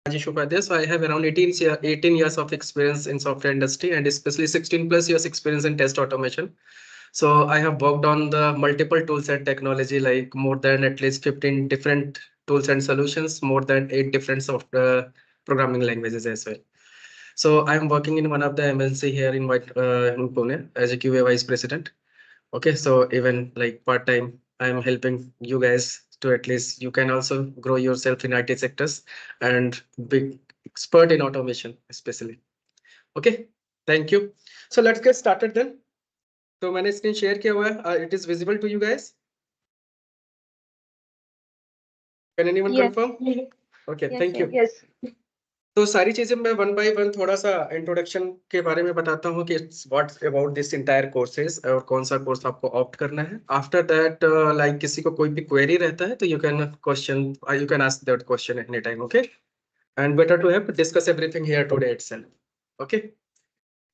Rajesh Upadhyay. So I have around 18 years of experience in software industry and especially 16 plus years experience in test automation. So I have worked on the multiple tools and technology, like more than at least 15 different tools and solutions, more than 8 different software programming languages as well. So I'm working in one of the MNC here in Pune as a QA vice president. Okay, so even like part time, I'm helping you guys to at least you can also grow yourself in IT sectors and be expert in automation, especially. Okay, thank you. So let's get started then. तो मैंने screen share किया हुआ है. It is visible to you guys. Can anyone Yes. confirm? Okay, Yes, thank you. yes. तो सारी चीजें मैं one by one थोड़ा सा इंट्रोडक्शन के बारे में बताता हूँ कि what's about this entire courses और कौन सा कोर्स आपको ऑप्ट करना है. आफ्टर दैट लाइक किसी को कोई भी क्वेरी रहता है तो you can ask that question any time. Okay, and better to have discuss everything here today itself. Okay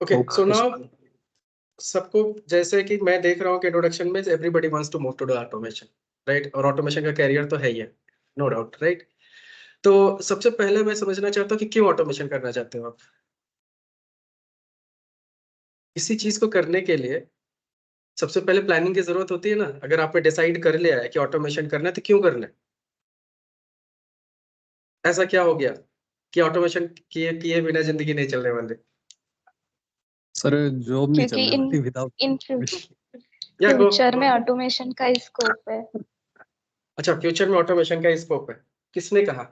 okay so now सबको जैसे कि मैं देख रहा हूँ कि इंट्रोडक्शन में everybody wants to move to the automation, right. और ऑटोमेशन का कैरियर तो है ही है, नो डाउट, राइट. तो सबसे पहले मैं समझना चाहता हूँ कि क्यों ऑटोमेशन करना चाहते हो आप. किसी चीज को करने के लिए सबसे पहले प्लानिंग की जरूरत होती है ना. अगर आपने डिसाइड कर लिया है कि ऑटोमेशन करना है तो क्यों करना है. ऐसा क्या हो गया कि ऑटोमेशन किए किए बिना जिंदगी नहीं चलने वाली. सर जॉब नहीं क्योंकि चलने वाली विदाउट या गो. फ्यूचर में ऑटोमेशन का स्कोप है. अच्छा, फ्यूचर में ऑटोमेशन का स्कोप है, किसने कहा.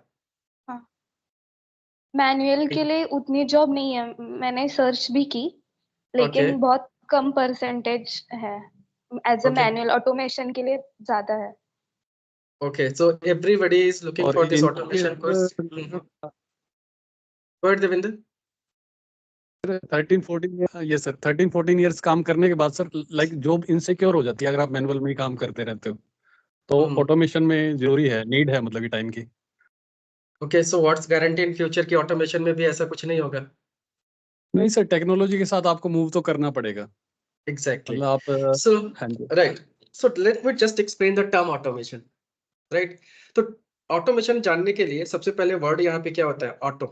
मैनुअल के लिए उतनी जॉब नहीं है, मैंने सर्च भी की लेकिन Okay. बहुत कम परसेंटेज है. As a Okay. Manual automation के लिए ज्यादा है. Okay, so everybody is looking for this automation course. What Devinder? 13-14 ये सर 13-14 इयर्स काम करने के बाद सर लाइक जॉब इनसिक्योर हो जाती है अगर आप मैनुअल में ही काम करते रहते हो. तो ऑटोमेशन में जरूरी है, नीड है मतलब कि टाइम की. Okay, so what's guarantee in future कि ऑटोमेशन में भी ऐसा कुछ नहीं होगा. नहीं सर, टेक्नोलॉजी के साथ आपको मूव तो करना पड़ेगा. Exactly. मतलब आप So right. So let me just explain the term automation. Right. तो ऑटोमेशन जानने के लिए सबसे पहले वर्ड यहाँ पे क्या होता है, ऑटो.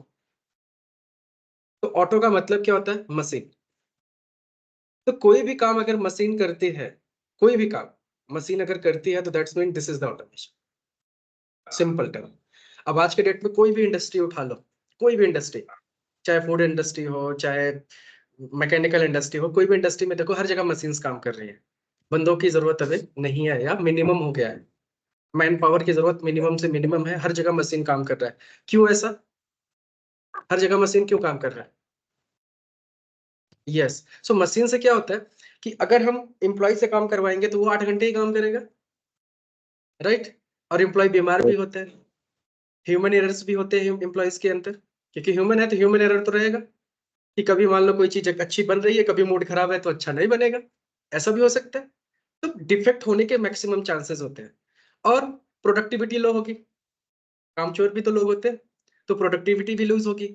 तो ऑटो का मतलब क्या होता है, मशीन. तो कोई भी काम अगर मशीन करती है, कोई भी काम मशीन अगर करती है तो that's mean this is the automation. Simple term. अब आज के डेट में कोई भी इंडस्ट्री उठा लो, कोई भी इंडस्ट्री, चाहे फूड इंडस्ट्री हो, चाहे मैकेनिकल इंडस्ट्री हो, कोई भी इंडस्ट्री में देखो हर जगह मशीन्स काम कर रही है. बंदों की जरूरत अभी नहीं है या मिनिमम हो गया है. मैन पावर की जरूरत मिनिमम से मिनिमम है, हर जगह मशीन काम कर रहा है. क्यों ऐसा, हर जगह मशीन क्यों काम कर रहा है. यस, सो मशीन से क्या होता है कि अगर हम एम्प्लॉय से काम करवाएंगे तो वो 8 घंटे ही काम करेगा, राइट. और एम्प्लॉय बीमार भी होते हैं, ह्यूमन एरर्स भी होते हैं एम्प्लॉयज के अंदर, क्योंकि ह्यूमन है तो ह्यूमन एरर तो रहेगा कि कभी मान लो कोई चीज अच्छी बन रही है, कभी मूड खराब है तो अच्छा नहीं बनेगा, ऐसा भी हो सकता है. तो डिफेक्ट होने के मैक्सिमम चांसेस होते हैं. और प्रोडक्टिविटी लो होगी, कामचोर भी तो लोग होते हैं, तो प्रोडक्टिविटी भी लूज होगी.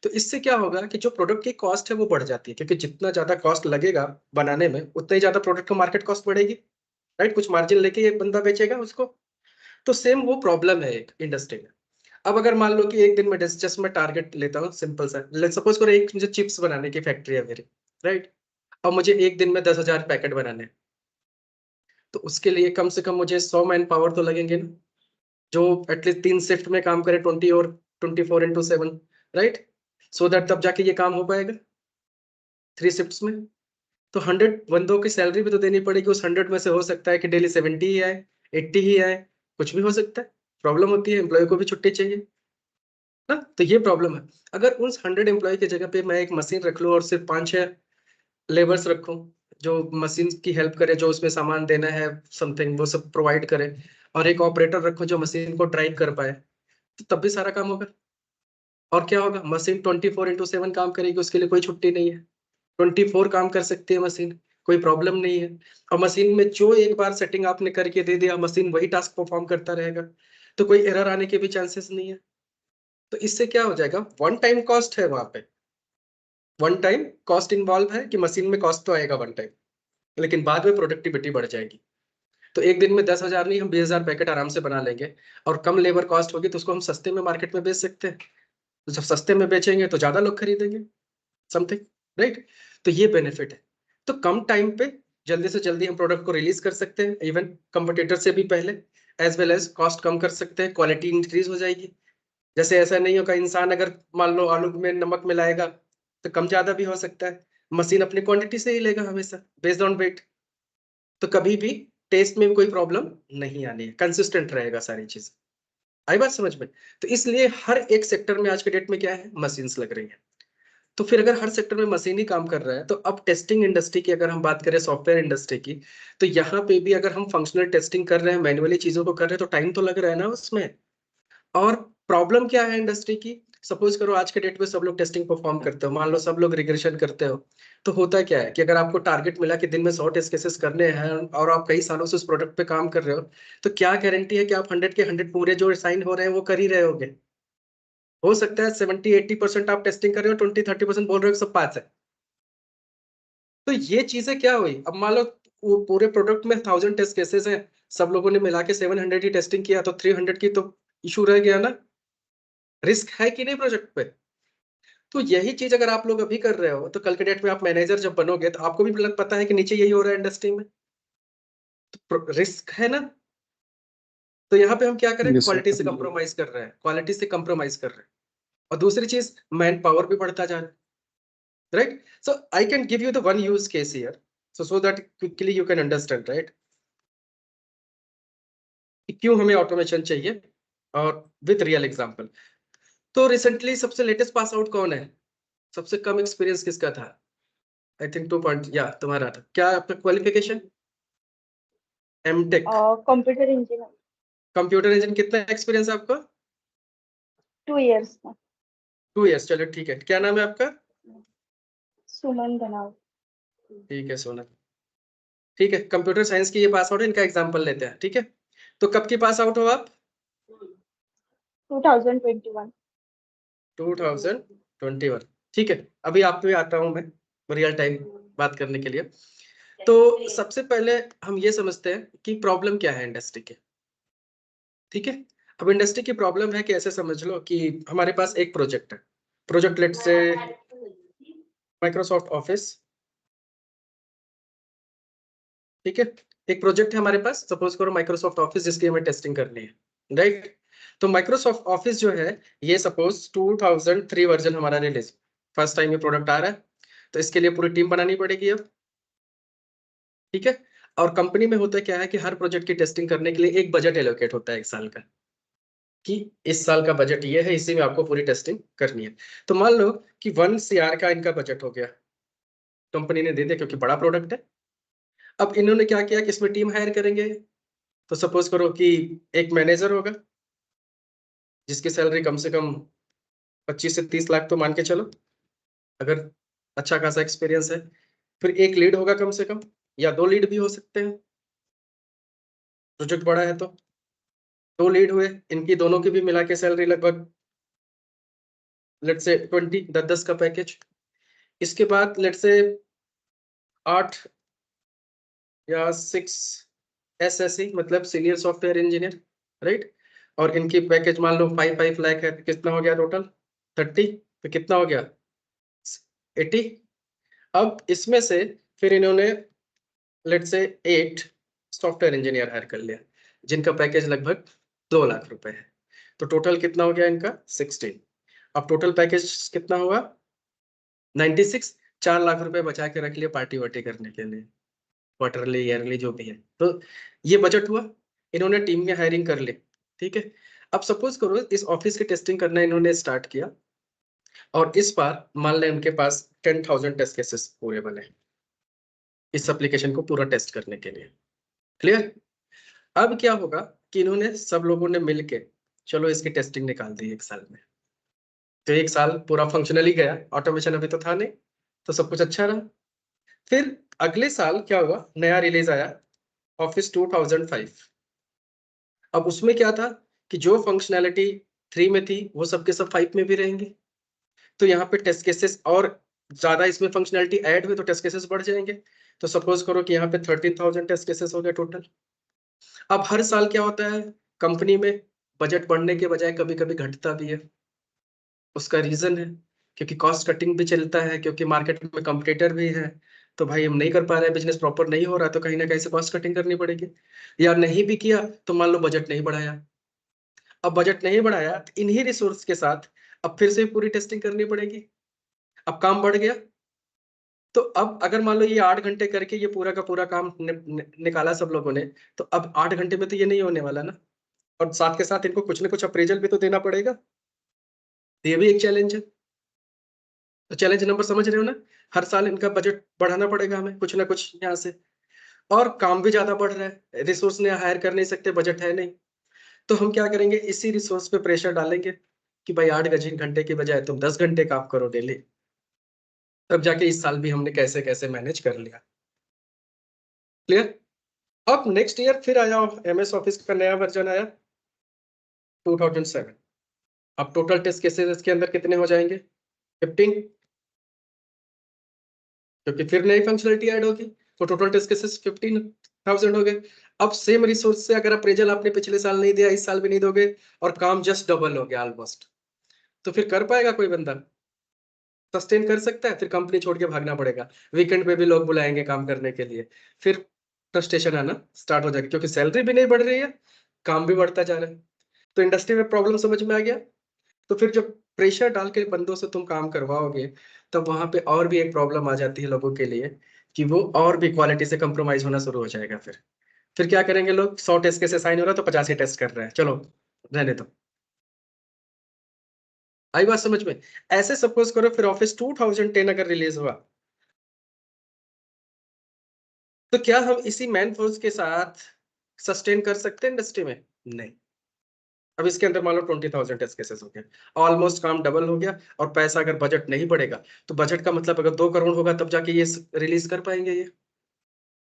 तो इससे क्या होगा कि जो प्रोडक्ट की कॉस्ट है वो बढ़ जाती है, क्योंकि जितना ज्यादा कॉस्ट लगेगा बनाने में उतना ही ज्यादा प्रोडक्ट का मार्केट कॉस्ट बढ़ेगी, राइट. कुछ मार्जिन लेके एक बंदा बेचेगा उसको. तो सेम वो प्रॉब्लम है एक इंडस्ट्री में. अब अगर मान लो कि एक दिन में जस्ट मैं टारगेट लेता हूँ सिंपल सा, लेट्स सपोज करो एक मुझे चिप्स बनाने की फैक्ट्री है मेरी, राइट. और मुझे एक दिन में 10,000 पैकेट बनाने हैं, तो उसके लिए कम से कम मुझे 100 मैन पावर तो लगेंगे ना, जो एटलीस्ट 3 शिफ्ट में काम करे, 20 और 24/7, राइट. सो दैट तब जाके ये काम हो पाएगा 3 शिफ्ट्स में. तो 100 बंदों की सैलरी भी तो देनी पड़ेगी. उस 100 में से हो सकता है कि डेली 70 ही आए, 80 ही आए, कुछ भी हो सकता है. प्रॉब्लम होती है, एम्प्लॉय को भी छुट्टी चाहिए ना. तो ये प्रॉब्लम है. अगर उन 100 एम्प्लॉय की जगह पे मैं एक मशीन रख लूं और सिर्फ 5-6 लेबर्स रखूं जो मशीन की हेल्प करे, जो उसमें सामान देना है समथिंग वो सब प्रोवाइड करे, और एक ऑपरेटर रखूं जो मशीन को ड्राइव कर पाए, तो तब भी सारा काम होगा. और क्या होगा, मशीन 24/7 काम करेगी, उसके लिए कोई छुट्टी नहीं है. 24 काम कर सकती है मशीन, कोई प्रॉब्लम नहीं है. और मशीन में जो एक बार सेटिंग आपने करके दे दिया, मशीन वही टास्क परफॉर्म करता रहेगा, तो कोई एरर आने के भी चांसेस नहीं है. तो इससे क्या हो जाएगा, वन टाइम कॉस्ट है वहां पे, वन टाइम कॉस्ट इन्वॉल्व है कि मशीन में कॉस्ट तो आएगा वन टाइम, लेकिन बाद में प्रोडक्टिविटी बढ़ जाएगी. तो एक दिन में 10,000 नहीं, हम 20,000 पैकेट आराम से बना लेंगे, और कम लेबर कॉस्ट होगी तो उसको हम सस्ते में मार्केट में बेच सकते हैं. तो जब सस्ते में बेचेंगे तो ज्यादा लोग खरीदेंगे समथिंग, राइट। तो ये बेनिफिट है। तो कम टाइम पे जल्दी से जल्दी हम प्रोडक्ट को रिलीज कर सकते हैं, इवन कंपटीटर से भी पहले, एज वेल एज कॉस्ट कम कर सकते हैं, क्वालिटी इंक्रीज हो जाएगी। जैसे ऐसा नहीं होगा, इंसान अगर मान लो आलू में नमक मिलाएगा तो कम ज्यादा भी हो सकता है, मशीन अपनी क्वांटिटी से ही लेगा हमेशा बेस्ड ऑन वेट। तो कभी भी टेस्ट में कोई प्रॉब्लम नहीं आनी है, कंसिस्टेंट रहेगा सारी चीज। आई बात समझ में? तो इसलिए हर एक सेक्टर में आज के डेट में क्या है, मशीन्स लग रही है। तो फिर अगर हर सेक्टर में मशीन ही काम कर रहा है, तो अब टेस्टिंग इंडस्ट्री की अगर हम बात करें, सॉफ्टवेयर इंडस्ट्री की, तो यहाँ पे भी अगर हम फंक्शनल टेस्टिंग कर रहे हैं, मैन्युअली चीजों को कर रहे हैं, तो टाइम तो लग रहा है ना उसमें। और प्रॉब्लम क्या है इंडस्ट्री की, सपोज करो आज के डेट में सब लोग टेस्टिंग परफॉर्म करते हो, मान लो सब लोग रिग्रेशन करते हो, तो होता क्या है कि अगर आपको टारगेट मिला कि दिन में 100 टेस्ट केसेस करने हैं और आप कई सालों से उस प्रोडक्ट पे काम कर रहे हो, तो क्या गारंटी है कि आप 100 के 100 पूरे जो साइन हो रहे हैं वो कर ही रहे होगे? हो सकता है 70-80% आप टेस्टिंग कर रहे हो, 20-30% बोल रहे हो सब पास है। तो ये चीजें क्या हुई, अब मान लो वो पूरे प्रोडक्ट में 1000 टेस्ट केसेस हैं, सब लोगों ने मिला के 700 ही टेस्टिंग किया, तो 300 की तो इशू रह गया ना। रिस्क है कि नहीं प्रोजेक्ट पे? तो यही चीज अगर आप लोग अभी कर रहे हो, तो कल के डेट में आप मैनेजर जब बनोगे तो आपको भी पता है कि नीचे यही हो रहा है इंडस्ट्री में, तो रिस्क है ना। तो यहाँ पे हम क्या करें, Yes, sir. क्वालिटी से कंप्रोमाइज कर रहे हैं, क्वालिटी से कंप्रोमाइज कर रहे हैं। और दूसरी चीज, मैन पावर भी बढ़ता जा रहा है, right. So I can give you the one use case here, so that quickly you can understand, right, कि क्यों हमें ऑटोमेशन चाहिए, और विथ रियल एग्जांपल। तो रिसेंटली सबसे लेटेस्ट पास आउट कौन है, सबसे कम एक्सपीरियंस किसका था? आई थिंक 2 पॉइंट, या तुम्हारा था क्या, आपका qualification? M Tech, computer engineer. Computer engineer, कितना एक्सपीरियंस है आपका? 2 इयर्स का। 2 इयर्स, चलो ठीक है। क्या नाम है आपका? सुमन धनाव। ठीक है सोनल, ठीक है। कंप्यूटर साइंस की ये पास आउट है, इनका एग्जांपल लेते हैं, ठीक है। तो कब की पास आउट हो आप? 2021। 2021, ठीक है। अभी आप पे आता हूं मैं रियल टाइम बात करने के लिए। तो सबसे पहले हम ये समझते हैं कि प्रॉब्लम क्या है इंडस्ट्री के, ठीक है। अब इंडस्ट्री की प्रॉब्लम है कि ऐसे समझ लो कि हमारे पास एक प्रोजेक्ट है, project let's say Microsoft office, ठीक है। एक प्रोजेक्ट है हमारे पास, सपोज करो माइक्रोसॉफ्ट ऑफिस, जिसकी हमें टेस्टिंग करनी है, राइट। तो माइक्रोसॉफ्ट ऑफिस जो है, ये सपोज 2003 वर्जन हमारा रिलीज, फर्स्ट टाइम ये प्रोडक्ट आ रहा है, तो इसके लिए पूरी टीम बनानी पड़ेगी अब, ठीक है। और कंपनी में होता क्या है कि हर प्रोजेक्ट की टेस्टिंग करने के लिए एक बजट एलोकेट होता है 1 साल का, कि इस साल का बजट ये है, इसी में आपको पूरी टेस्टिंग करनी है। तो मान लो कि 1 CR का इनका बजट हो गया, कंपनी ने दे दिया क्योंकि बड़ा प्रोडक्ट है। अब इन्होंने क्या किया कि इसमें टीम हायर करेंगे, तो सपोज करो कि एक मैनेजर होगा जिसकी सैलरी कम से कम 25 से 30 लाख तो मान के चलो, अगर अच्छा खासा एक्सपीरियंस है। फिर एक लीड होगा कम से कम, या 2 लीड भी हो सकते हैं, प्रोजेक्ट बड़ा है तो 2 लीड हुए, इनकी दोनों की भी मिला के सैलरी लगभग लेट्स से 20, 10 का पैकेज। इसके बाद लेट्स से 8 या 6 SSE, मतलब सीनियर सॉफ्टवेयर इंजीनियर, राइट। और इनकी पैकेज मान लो 5 लाख है, तो कितना हो गया टोटल? 30, तो कितना हो गया? 80। अब इसमें से फिर इन्होंने let's say 8 software engineer hire कर लिया, जिनका पैकेज लगभग 2 लाख रुपए है। तो टोटल कितना हो गया इनका? 16। अब टोटल पैकेज कितना हुआ? 96। 4 लाख रुपए बचा के रख लिए पार्टी वार्टी करने के लिए, क्वार्टरली ईयरली जो भी है। तो ये बजट हुआ, इन्होंने टीम में हायरिंग कर ली, ठीक है। अब सपोज करो इस ऑफिस की टेस्टिंग करना इन्होंने स्टार्ट किया, और इस बार मान लें उनके पास 10,000 टेस्ट केसेस पूरे बने इस एप्लीकेशन को पूरा टेस्ट करने के लिए, क्लियर। अब क्या होगा कि इन्होंने सब लोगों ने मिलके चलो इसकी टेस्टिंग निकाल दी 1 साल में, तो 1 साल पूरा फंक्शनली गया, ऑटोमेशन अभी तो था नहीं, तो सब कुछ अच्छा रहा। फिर अगले साल क्या हुआ, नया रिलीज आया ऑफिस 2005। अब उसमें क्या था कि जो फंक्शनैलिटी 3 में थी वो सबके सब 5 में भी रहेंगे, तो यहाँ पे टेस्ट केसेस और ज्यादा इसमें फंक्शनैलिटी ऐड हुई तो टेस्ट केसेस बढ़ जाएंगे। तो सपोज करो कि यहाँ पे 13,000 टेस्ट केसेस हो गए टोटल। अब हर साल क्या होता है कंपनी में, बजट बढ़ने के बजाय कभी कभी घटता भी है, उसका रीजन है क्योंकि कॉस्ट कटिंग भी चलता है, क्योंकि मार्केट में कंपटीटर भी है। तो भाई हम नहीं कर पा रहे हैं, बिजनेस प्रॉपर नहीं हो रहा, तो कहीं ना कहीं से कॉस्ट कटिंग करनी पड़ेगी। या नहीं भी किया तो मान लो बजट नहीं बढ़ाया, अब बजट नहीं बढ़ाया तो इन्हीं रिसोर्स के साथ अब फिर से पूरी टेस्टिंग करनी पड़ेगी। अब काम बढ़ गया, तो अब अगर मान लो ये 8 घंटे करके ये पूरा का पूरा काम निकाला सब लोगों ने, तो अब 8 घंटे में तो ये नहीं होने वाला ना। और साथ के साथ इनको कुछ ना कुछ अप्रेजल भी तो देना पड़ेगा, तो ये भी एक चैलेंज है। तो चैलेंज नंबर समझ रहे हो ना, हर साल इनका बजट बढ़ाना पड़ेगा हमें कुछ ना कुछ यहाँ से। और काम भी ज्यादा बढ़ रहा है, रिसोर्स ने हायर कर नहीं सकते, बजट है नहीं। तो हम क्या करेंगे, इसी रिसोर्स पे प्रेशर डालेंगे कि भाई 8 घंटे की बजाय तुम 10 घंटे काम करो डेली। तब जाके इस साल भी हमने कैसे कैसे मैनेज कर लिया। क्लियर। अब नेक्स्ट ईयर फिर आया, MS ऑफिस का नया वर्जन आया 2007। अब टोटल टेस्ट केसेस इसके अंदर कितने हो जाएंगे, 15, क्योंकि फिर नई फंक्शनलिटी ऐड होगी, तो टोटल टेस्ट केसेस 15,000 हो गए। अब सेम रिसोर्स से अगर अप्रेजल आपने पिछले साल नहीं दिया, इस साल भी नहीं दोगे, और काम जस्ट डबल हो गया ऑलमोस्ट, तो फिर कर पाएगा कोई बंदा, सस्टेन कर सकता है? फिर कंपनी छोड़ के भागना पड़ेगा, वीकेंड पे भी लोग बुलाएंगे काम करने के लिए, फिर फ्रस्ट्रेशन आना स्टार्ट हो जाएगी, क्योंकि सैलरी भी नहीं बढ़ रही है, काम भी बढ़ता जा रहा है। तो इंडस्ट्री में प्रॉब्लम समझ में आ गया। तो फिर जब प्रेशर डाल के बंदों से तुम काम करवाओगे, तब वहां पे और भी एक प्रॉब्लम आ जाती है लोगों के लिए, कि वो और भी क्वालिटी से कंप्रोमाइज होना शुरू हो जाएगा। फिर क्या करेंगे लोग, 100 टेस्ट केस साइन हो रहा है तो 50 ही टेस्ट कर रहे हैं, चलो रहने दो। आई बात समझ में? ऐसे सपोज करो फिर ऑफिस 2010 अगर रिलीज हुआ, तो क्या हम इसी मैन फोर्स के साथ सस्टेन कर सकते हैं इंडस्ट्री में? नहीं। अब इसके अंदर मान लो 20,000 टेस्ट केसेस हो गए, ऑलमोस्ट काम डबल हो गया, और पैसा अगर बजट नहीं बढ़ेगा, तो बजट का मतलब अगर 2 करोड़ होगा तब जाके ये रिलीज कर पाएंगे ये।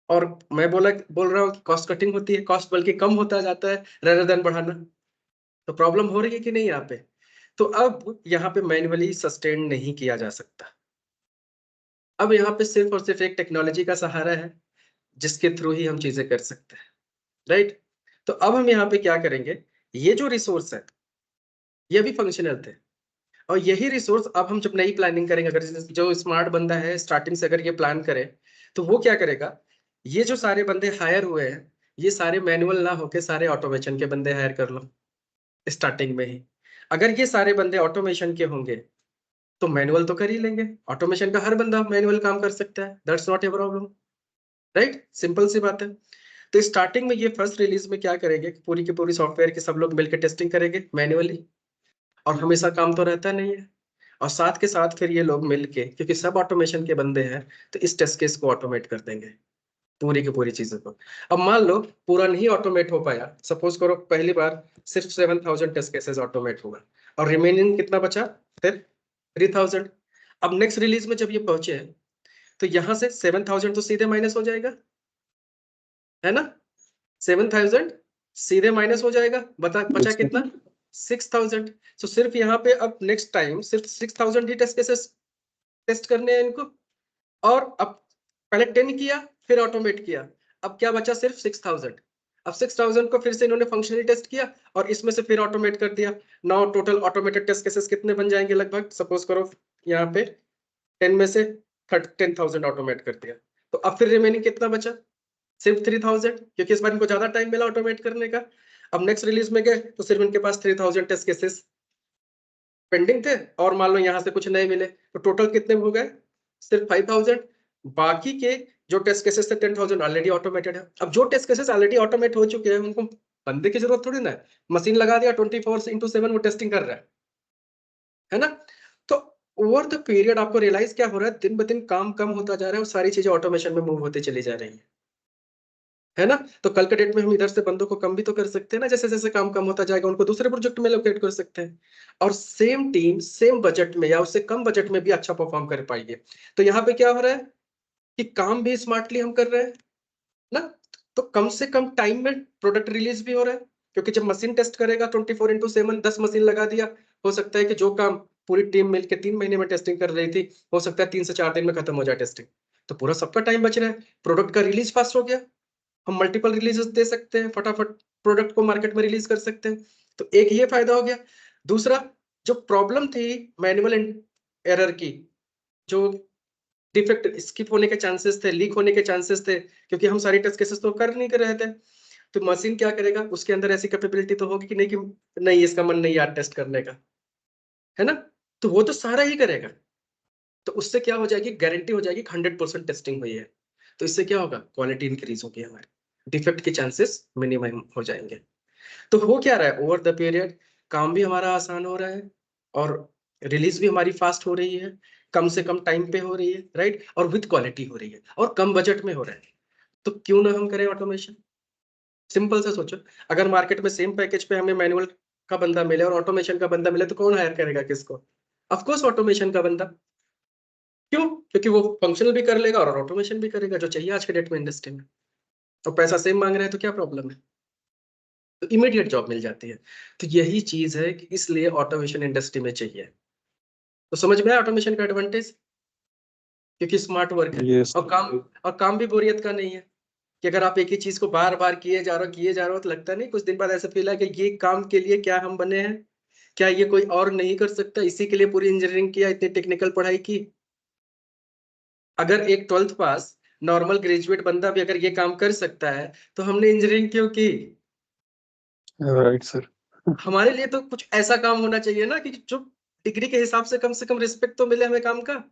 और मैं बोल रहा हूँ कि कॉस्ट कटिंग होती है, कॉस्ट बल्कि कम होता जाता है रेदर देन बढ़ाना। तो प्रॉब्लम हो रही है कि नहीं यहाँ पे? तो अब यहाँ पे मैन्युअली सस्टेन नहीं किया जा सकता। अब यहाँ पे सिर्फ और सिर्फ एक टेक्नोलॉजी का सहारा है, जिसके थ्रू ही हम चीजें कर सकते हैं, राइट? तो अब हम यहाँ पे क्या करेंगे, ये जो रिसोर्स है ये भी फंक्शनल थे, और यही रिसोर्स अब हम जब नई प्लानिंग करेंगे, अगर जो स्मार्ट बंदा है स्टार्टिंग से अगर ये प्लान करे, तो वो क्या करेगा, ये जो सारे बंदे हायर हुए हैं, ये सारे मैनुअल ना होके सारे ऑटोमेशन के बंदे हायर कर लो स्टार्टिंग में ही। अगर ये सारे बंदे ऑटोमेशन के होंगे, तो मैनुअल तो कर ही लेंगे, ऑटोमेशन का हर बंदा मैनुअल काम कर सकता है, that's not a problem, right? Simple सी बात है। तो स्टार्टिंग में ये फर्स्ट रिलीज में क्या करेंगे, पूरी की पूरी सॉफ्टवेयर की सब लोग मिलकर टेस्टिंग करेंगे मैन्युअली, और हमेशा काम तो रहता नहीं है। और साथ के साथ फिर ये लोग मिलके, क्योंकि सब ऑटोमेशन के बंदे हैं, तो इस टेस्ट केस को ऑटोमेट कर देंगे, पूरी की पूरी चीजों को। अब मान लो पूरा नहीं ऑटोमेट हो पाया, सपोज करो पहली बार सिर्फ 7,000 टेस्ट केसेस ऑटोमेट हुआ, और रिमेनिंग कितना बचा फिर 3,000। अब नेक्स्ट रिलीज में जब ये पहुंचे, तो यहाँ से 7,000 तो सीधे माइनस हो जाएगा, है ना? 7,000 सीधे माइनस हो जाएगा, बचा कितना, 6,000। तो सिर्फ यहाँ पे अब नेक्स्ट टाइम सिर्फ 6,000 ही टेस्ट केसेस टेस्ट करने हैं इनको। और अब पहले 10 किया, फिर ऑटोमेट किया, अब क्या बचा, सिर्फ 6,000। अब 6,000 को फिर से इन्होंने फंक्शनली टेस्ट किया, और इसमें से फिर ऑटोमेट कर दिया। Now total automated test cases कितने बन जाएंगे, लगभग सपोज करो यहाँ पे 10 में से 10,000 ऑटोमेट कर दिया, तो अब फिर रिमेनिंग कितना बचा, सिर्फ 3,000, क्योंकि इस बार इनको ज्यादा टाइम मिला ऑटोमेट करने का। अब नेक्स्ट रिलीज में गए तो सिर्फ इनके पास 3,000 टेस्ट केसेस पेंडिंग थे, और मान लो यहाँ से कुछ नए मिले, तो टोटल कितने हो गए, सिर्फ 5,000। बाकी के जो टेस्ट केसेस थे 10,000 ऑलरेडी ऑटोमेटेड है। अब जो टेस्ट केसेस ऑलरेडी ऑटोमेट हो चुके हैं, उनको बंदे की जरूरत थोड़ी ना है, मशीन लगा दिया 24/7 वो टेस्टिंग कर रहा है ना? तो ओवर द पीरियड आपको रियलाइज क्या हो रहा है, दिन ब दिन काम कम होता जा रहा है, और सारी चीजें ऑटोमेशन में मूव होती चली जा रही है ना? तो कल के डेट में हम इधर से बंदों को कम भी तो कर सकते हैं ना, जैसे जैसे काम कम होता जाएगा उनको दूसरे प्रोजेक्ट में लोकेट कर सकते हैं, और सेम टीम सेम बजट में या उससे कम बजट में भी अच्छा परफॉर्म कर पाएगी। तो यहाँ पे क्या हो रहा है कि काम भी स्मार्टली हम कर रहे हैं ना, तो कम से कम टाइम में प्रोडक्ट रिलीज भी हो रहा है, क्योंकि जब मशीन टेस्ट करेगा 24/7 10 मशीन लगा दिया, हो सकता है कि जो काम पूरी टीम मिलकर 3 महीने में टेस्टिंग कर रही थी, हो सकता है 3 से 4 दिन में खत्म हो जाए टेस्टिंग, तो पूरा सबका टाइम बच रहा है, प्रोडक्ट का रिलीज फास्ट हो गया, हम मल्टीपल रिलीजेस दे सकते हैं, फटाफट प्रोडक्ट को मार्केट में रिलीज कर सकते हैं। तो एक ये फायदा हो गया। दूसरा, जो प्रॉब्लम थी मैनुअल एरर की, जो डिफेक्ट स्किप होने के चांसेस थे, लीक होने के चांसेस थे, क्योंकि हम सारी टेस्ट केसेस तो कर नहीं कर रहे थे, तो मशीन क्या करेगा, उसके अंदर ऐसी कैपेबिलिटी तो होगी कि नहीं इसका मन नहीं यार टेस्ट करने का, है ना, तो वो तो सारा ही करेगा। तो उससे क्या हो जाएगी, गारंटी हो जाएगी 100% टेस्टिंग हुई है। तो इससे क्या होगा, क्वालिटी इंक्रीज होगी हमारी, डिफेक्ट के चांसेस मिनिमम हो जाएंगे। तो हो क्या रहा है, ओवर द पीरियड काम भी हमारा आसान हो रहा है और रिलीज भी हमारी फास्ट हो रही है, कम से कम टाइम पे हो रही है, राइट, और विद क्वालिटी हो रही है और कम बजट में हो रहा है। तो क्यों ना हम करें ऑटोमेशन। सिंपल सा सोचो, अगर मार्केट में सेम पैकेज पे हमें मैनुअल का बंदा मिले और ऑटोमेशन का बंदा मिले तो कौन हायर करेगा किसको, ऑफ कोर्स ऑटोमेशन का बंदा। क्यों, क्योंकि वो फंक्शनल भी कर लेगा और ऑटोमेशन भी करेगा, जो चाहिए आज के डेट में इंडस्ट्री में, और पैसा सेम मांग रहे हैं तो क्या प्रॉब्लम है, तो इमीडिएट जॉब मिल जाती है। तो यही चीज है कि इसलिए ऑटोमेशन इंडस्ट्री में चाहिए। तो समझ में आया ऑटोमेशन का एडवांटेज, क्योंकि स्मार्ट वर्क है Yes. और काम भी बोरियत का नहीं है, कि अगर आप एक ही चीज को बार बार किए जा रहे हो तो लगता नहीं, कुछ दिन बाद ऐसा फील है कि ये काम के लिए क्या हम बने हैं, क्या ये कोई और नहीं कर सकता, इसी के लिए पूरी इंजीनियरिंग किया, इतनी टेक्निकल पढ़ाई की। अगर एक 12th पास नॉर्मल ग्रेजुएट बंदा भी अगर ये काम कर सकता है तो हमने इंजीनियरिंग क्यों की। Right, sir. हमारे लिए तो कुछ ऐसा काम होना चाहिए ना कि जो डिग्री के हिसाब से कम रिस्पेक्ट तो मिले हमें काम का।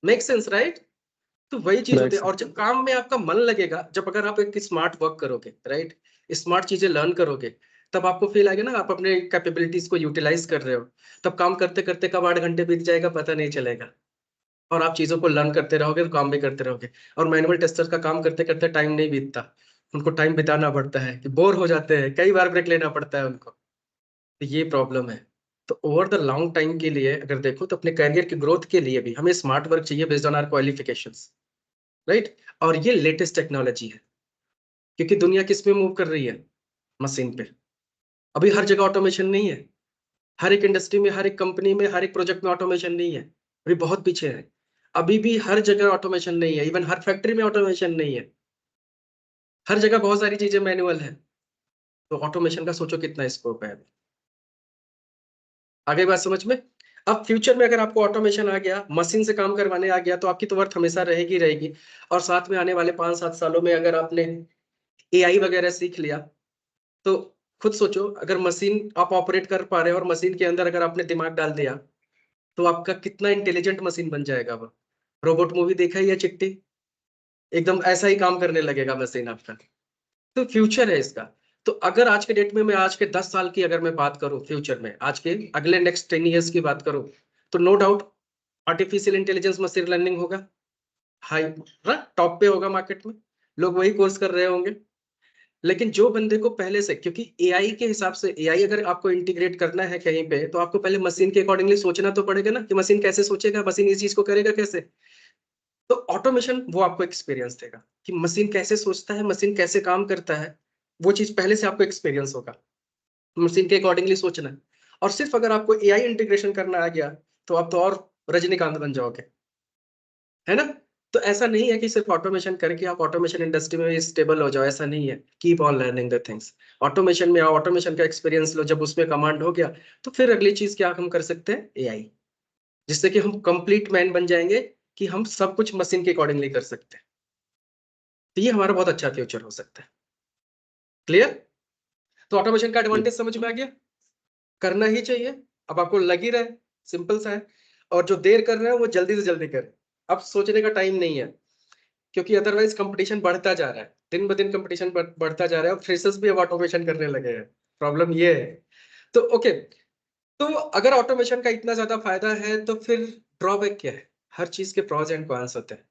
Make sense, right. तो वही चीज Right, होती है, sir. और जब काम में आपका मन लगेगा, जब अगर आप एक स्मार्ट वर्क करोगे, राइट, स्मार्ट चीजें लर्न करोगे, तब आपको फील आएगा ना आप अपने कैपेबिलिटीज को यूटिलाइज कर रहे हो। तब काम करते करते कब 8 घंटे बीत जाएगा पता नहीं चलेगा, और आप चीजों को लर्न करते रहोगे तो काम भी करते रहोगे। और मैनुअल टेस्टर का काम करते करते टाइम नहीं बीतता, उनको टाइम बिताना पड़ता है, कि बोर हो जाते हैं, कई बार ब्रेक लेना पड़ता है उनको। तो ये प्रॉब्लम है। तो ओवर द लॉन्ग टाइम के लिए अगर देखो तो अपने करियर की ग्रोथ के लिए भी हमें स्मार्ट वर्क चाहिए based on our qualifications, right. और ये लेटेस्ट टेक्नोलॉजी है, क्योंकि दुनिया किस में मूव कर रही है, मशीन पे। अभी हर जगह ऑटोमेशन नहीं है, हर एक इंडस्ट्री में, हर एक कंपनी में, हर एक प्रोजेक्ट में ऑटोमेशन नहीं है, अभी बहुत पीछे है। अभी भी हर जगह ऑटोमेशन नहीं है, इवन हर फैक्ट्री में ऑटोमेशन नहीं है, हर जगह बहुत सारी चीजें मैनुअल है। तो ऑटोमेशन का सोचो कितना स्कोप है। आगे बात समझ में। अब फ्यूचर में अगर आपको ऑटोमेशन आ गया, मशीन से काम करवाने आ गया, तो आपकी तो वर्थ हमेशा रहेगी रहेगी। और साथ में आने वाले 5-7 सालों में अगर आपने एआई वगैरह सीख लिया, तो खुद सोचो, अगर मशीन आप ऑपरेट कर पा रहे हो और मशीन के अंदर अगर आपने दिमाग डाल दिया, तो आपका कितना इंटेलिजेंट मशीन बन जाएगा वो। रोबोट मूवी देखा ही है चिट्टी, एकदम ऐसा ही काम करने लगेगा मशीन आपका। तो फ्यूचर है इसका। तो अगर आज के डेट में मैं आज के 10 साल की अगर मैं बात करूं, फ्यूचर में आज के अगले नेक्स्ट 10 ईयर्स की बात करूं, तो no doubt artificial intelligence machine learning होगा, हाई टॉप पे होगा मार्केट में, लोग वही कोर्स कर रहे होंगे। लेकिन जो बंदे को पहले से, क्योंकि एआई के हिसाब से, एआई अगर आपको इंटीग्रेट करना है कहीं पे, तो आपको पहले मशीन के अकॉर्डिंगली सोचना तो पड़ेगा ना, कि मशीन कैसे सोचेगा, मशीन इस चीज को करेगा कैसे। तो ऑटोमेशन वो आपको एक्सपीरियंस देगा कि मशीन कैसे सोचता है, मशीन कैसे काम करता है, वो चीज पहले से आपको एक्सपीरियंस होगा, मशीन के अकॉर्डिंगली सोचना है। और सिर्फ अगर आपको एआई इंटीग्रेशन करना आ गया, तो आप तो और रजनीकांत बन जाओगे, है ना। तो ऐसा नहीं है कि सिर्फ ऑटोमेशन करके आप ऑटोमेशन इंडस्ट्री में स्टेबल हो जाओ, ऐसा नहीं है। Keep on learning the things, automation में आओ, ऑटोमेशन का एक्सपीरियंस लो, जब उसमें कमांड हो गया, तो फिर अगली चीज क्या हम कर सकते हैं, एआई, जिससे कि हम कंप्लीट मैन बन जाएंगे, कि हम सब कुछ मशीन के अकॉर्डिंगली कर सकते हैं। तो ये हमारा बहुत अच्छा फ्यूचर हो सकता है। क्लियर। तो ऑटोमेशन का एडवांटेज समझ में आ गया, करना ही चाहिए। अब आपको लग ही रहा है, सिंपल सा है। और जो देर कर रहे हैं वो जल्दी से जल्दी करें, अब सोचने का टाइम नहीं है, क्योंकि अदरवाइज कंपटीशन बढ़ता जा रहा है, दिन ब दिन कंपटीशन बढ़ता जा रहा है, और फ्रेशर्स भी अब ऑटोमेशन करने लगे हैं। प्रॉब्लम ये है। तो ओके, तो अगर ऑटोमेशन का इतना ज्यादा फायदा है, तो फिर ड्रॉबैक क्या है। हर चीज के प्रॉज एंड कॉन्स होते हैं,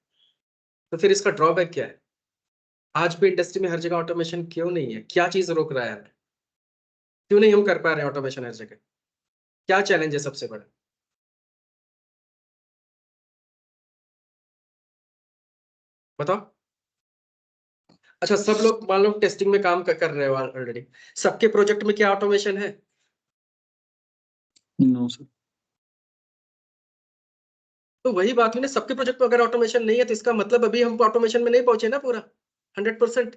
तो फिर इसका ड्रॉबैक क्या है। आज भी इंडस्ट्री में हर जगह ऑटोमेशन क्यों नहीं है, क्या चीज रोक रहा है हमें, क्यों नहीं हम कर पा रहे हैं ऑटोमेशन हर जगह, क्या चैलेंज है सबसे बड़ा, बताओ। अच्छा, सब लोग मान लो टेस्टिंग में काम कर रहे हो ऑलरेडी, सबके प्रोजेक्ट में क्या ऑटोमेशन है। No, sir. तो वही बात हुई ना, सबके प्रोजेक्ट में अगर ऑटोमेशन नहीं है, तो इसका मतलब अभी हम ऑटोमेशन में नहीं पहुंचे ना पूरा 100%।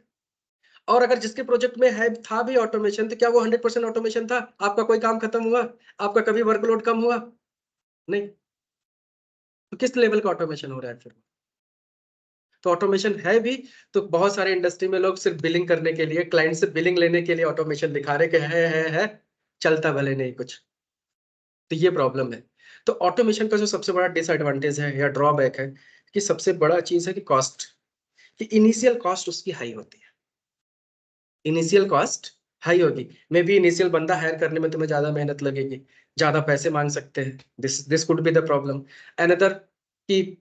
और अगर जिसके प्रोजेक्ट में है था भी ऑटोमेशन, तो क्या वो 100% ऑटोमेशन था? आपका कोई काम खत्म हुआ? आपका कभी वर्कलोड कम हुआ? नहीं। तो किस लेवल का ऑटोमेशन हो रहा है फिर? तो ऑटोमेशन है भी, तो बहुत सारे इंडस्ट्री में लोग सिर्फ बिलिंग करने के लिए, क्लाइंट से बिलिंग लेने के लिए ऑटोमेशन दिखा रहे कि है, चलता भले नहीं कुछ। तो ये प्रॉब्लम है। तो ऑटोमेशन का जो सबसे बड़ा डिसएडवांटेज है या ड्रॉबैक है, कि सबसे बड़ा चीज है कि कॉस्ट, कि इनिशियल कॉस्ट उसकी हाई होती है। इनिशियल कॉस्ट हाई होगी, मे बी इनिशियल बंदा हायर करने में तुम्हें ज्यादा मेहनत लगेगी, ज्यादा पैसे मांग सकते हैं, this could be the problem. Another कि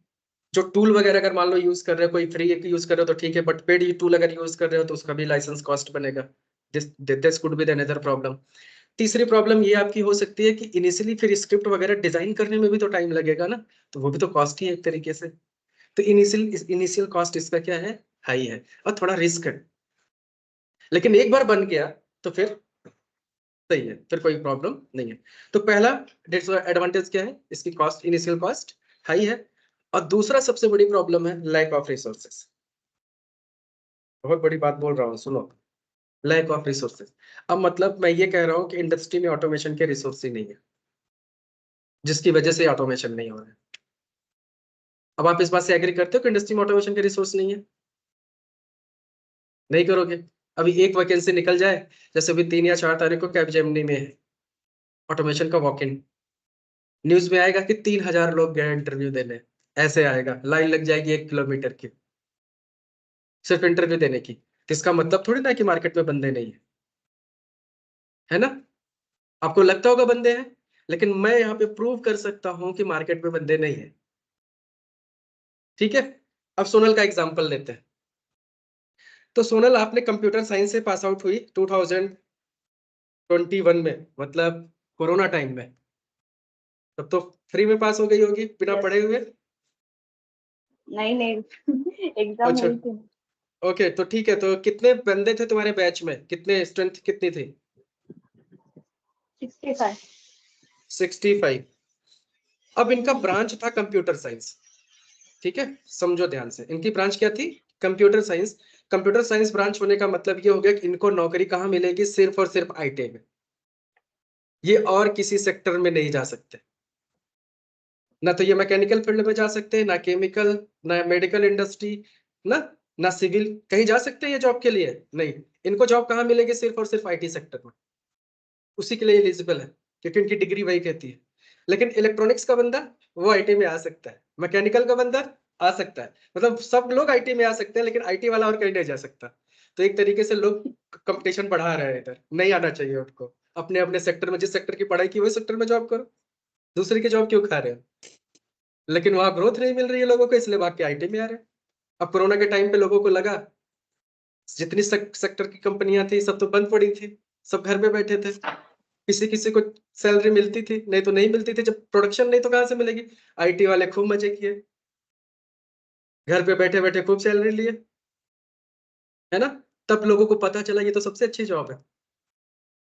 जो टूल वगैरह अगर मान लो यूज कर रहे हो, कोई फ्री यूज कर रहे हो तो ठीक है, बट पेड टूल अगर यूज कर रहे हो तो उसका भी लाइसेंस कॉस्ट बनेगा। This could be the another problem. तीसरी प्रॉब्लम ये आपकी हो सकती है कि इनिशियली फिर स्क्रिप्ट वगैरह डिजाइन करने में भी तो टाइम लगेगा ना, तो वो भी तो कॉस्ट ही है एक तरीके से। तो इनिशियल कॉस्ट इसका क्या है, हाई है, और थोड़ा रिस्क है। लेकिन एक बार बन गया तो फिर सही है, फिर कोई प्रॉब्लम नहीं है। तो पहला एडवांटेज क्या है, इसकी कॉस्ट, इनिशियल कॉस्ट हाई है। और दूसरा सबसे बड़ी प्रॉब्लम है लैक ऑफ रिसोर्सेस। बहुत बड़ी बात बोल रहा हूँ, सुनो, लैक ऑफ रिसोर्सेस। अब मतलब मैं ये कह रहा हूँ कि इंडस्ट्री में ऑटोमेशन के रिसोर्स ही नहीं है, जिसकी वजह से ऑटोमेशन नहीं हो रहा है। अब आप इस बात से एग्री करते हो कि इंडस्ट्री में ऑटोमेशन के रिसोर्स नहीं है? नहीं करोगे? अभी एक वैकेंसी निकल जाए, जैसे अभी 3 या 4 तारीख को कैपजेमिनी में है ऑटोमेशन का वॉक इन, न्यूज में आएगा कि 3,000 लोग गए इंटरव्यू देने, ऐसे आएगा, लाइन लग जाएगी 1 किलोमीटर की सिर्फ इंटरव्यू देने की। तो इसका मतलब थोड़ी ना कि मार्केट में बंदे नहीं है ना? आपको लगता होगा बंदे हैं, लेकिन मैं यहाँ पे प्रूव कर सकता हूँ कि मार्केट में बंदे नहीं है। ठीक है, अब सोनल का एग्जाम्पल लेते हैं। तो सोनल, आपने कंप्यूटर साइंस से पास आउट हुई 2021 में, मतलब कोरोना टाइम में, तब तो फ्री में पास हो गई होगी बिना Yes. पढ़े हुए। नहीं नहीं एग्जाम अच्छा, हुई थी। ओके, तो ठीक है, तो कितने बंदे थे तुम्हारे बैच में, कितने स्ट्रेंथ कितनी थी? 65। 65। अब इनका ब्रांच था कंप्यूटर साइंस, ठीक है, समझो ध्यान से, इनकी ब्रांच क्या थी, computer science. Computer science branch होने का मतलब ये हो गया कि इनको नौकरी कहाँ मिलेगी, सिर्फ और सिर्फ आईटी में। ये और किसी सेक्टर में नहीं जा सकते, ना तो ये मैकेनिकल फील्ड में जा सकते हैं, ना केमिकल, ना मेडिकल इंडस्ट्री, ना सिविल, कहीं जा सकते हैं ये जॉब के लिए? नहीं। इनको जॉब कहाँ मिलेगी, सिर्फ और सिर्फ आईटी सेक्टर में, उसी के लिए एलिजिबल है, क्योंकि उनकी डिग्री वही कहती है। लेकिन इलेक्ट्रॉनिक्स का बंदा वो आईटी में आ सकता है, मैकेनिकल का बंदा आ सकता है, मतलब सब लोग आईटी में आ सकते हैं, लेकिन आईटी वाला और कहीं नहीं जा सकता। तो एक तरीके से लोग कंपटीशन बढ़ा रहे हैं इधर, नहीं आना चाहिए उनको, अपने अपने सेक्टर में, जिस सेक्टर की पढ़ाई की वही सेक्टर में जॉब करो, दूसरे की जॉब क्यों खा रहे हो? लेकिन वहां ग्रोथ नहीं मिल रही है लोगों को, इसलिए भाग के आईटी में आ रहे हैं। अब कोरोना के टाइम पे लोगों को लगा जितनी सेक्टर की कंपनियां थी सब तो बंद पड़ी थी, सब घर पे बैठे थे, किसी किसी को सैलरी मिलती थी, नहीं तो नहीं मिलती थी। जब प्रोडक्शन नहीं तो कहां से मिलेगी? आईटी वाले खूब मजे किए, घर पे बैठे बैठे खूब सैलरी लिए, है ना? तब लोगों को पता चला ये तो सबसे अच्छी जॉब है,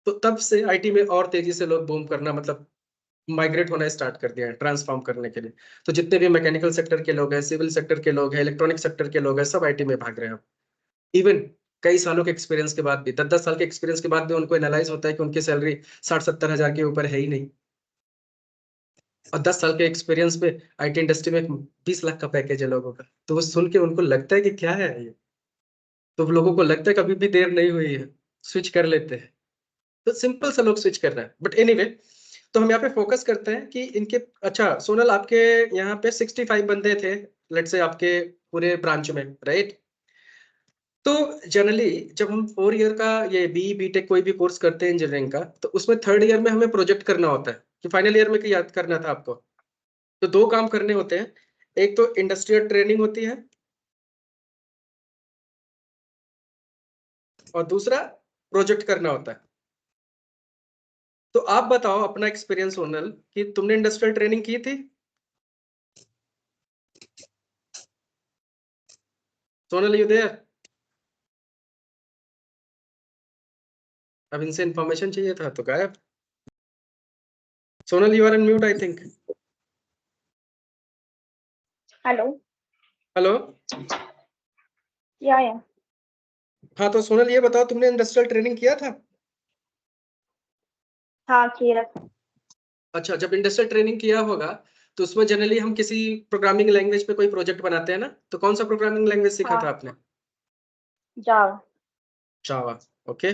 तो तब से आईटी में और तेजी से लोग बूम करना, मतलब माइग्रेट होना स्टार्ट कर दिया है, ट्रांसफॉर्म करने के लिए। तो जितने भी मैकेनिकल सेक्टर के लोग हैं, सिविल सेक्टर के लोग हैं, इलेक्ट्रॉनिक सेक्टर के लोग हैं, सब आईटी में भाग रहे हैं। इवन कई सालों के एक्सपीरियंस के बाद भी, 10-10 साल के एक्सपीरियंस के बाद भी उनको एनालाइज होता है कि उनकी सैलरी 60-70 हजार के ऊपर है ही नहीं, और 10 साल के एक्सपीरियंस पे आईटी इंडस्ट्री में 20 लाख का पैकेज है लोगों का। तो वो सुन के उनको लगता है कि क्या है ये, तो लोगों को लगता है कभी भी देर नहीं हुई है, स्विच कर लेते हैं। तो सिंपल सा लोग स्विच कर रहे हैं, बट एनीवे, तो हम यहाँ पे फोकस करते हैं कि इनके, अच्छा सोनल, आपके यहाँ पे 65 बंदे थे, लेट्स से आपके पूरे ब्रांच में, राइट? तो जनरली जब हम 4 ईयर का ये बीटेक कोई भी कोर्स करते हैं इंजीनियरिंग का, तो उसमें 3rd ईयर में हमें प्रोजेक्ट करना होता है, कि फाइनल ईयर में याद करना था आपको। तो 2 काम करने होते हैं, एक तो इंडस्ट्रियल ट्रेनिंग होती है, और दूसरा प्रोजेक्ट करना होता है। तो आप बताओ अपना एक्सपीरियंस सोनल, कि तुमने इंडस्ट्रियल ट्रेनिंग की थी? Sonal you there? अब इनसे इंफॉर्मेशन चाहिए था तो गायब। Sonal you are in mute I think. Hello. Hello. या हाँ तो सोनल ये बताओ, तुमने इंडस्ट्रियल ट्रेनिंग किया था? हाँ किया था। अच्छा, जब इंडस्ट्रियल ट्रेनिंग किया होगा तो उसमें जनरली हम किसी प्रोग्रामिंग लैंग्वेज पे कोई प्रोजेक्ट बनाते हैं ना, तो कौन सा प्रोग्रामिंग लैंग्वेज सीखा था हाँ आपने? जावा। जावा। ओके,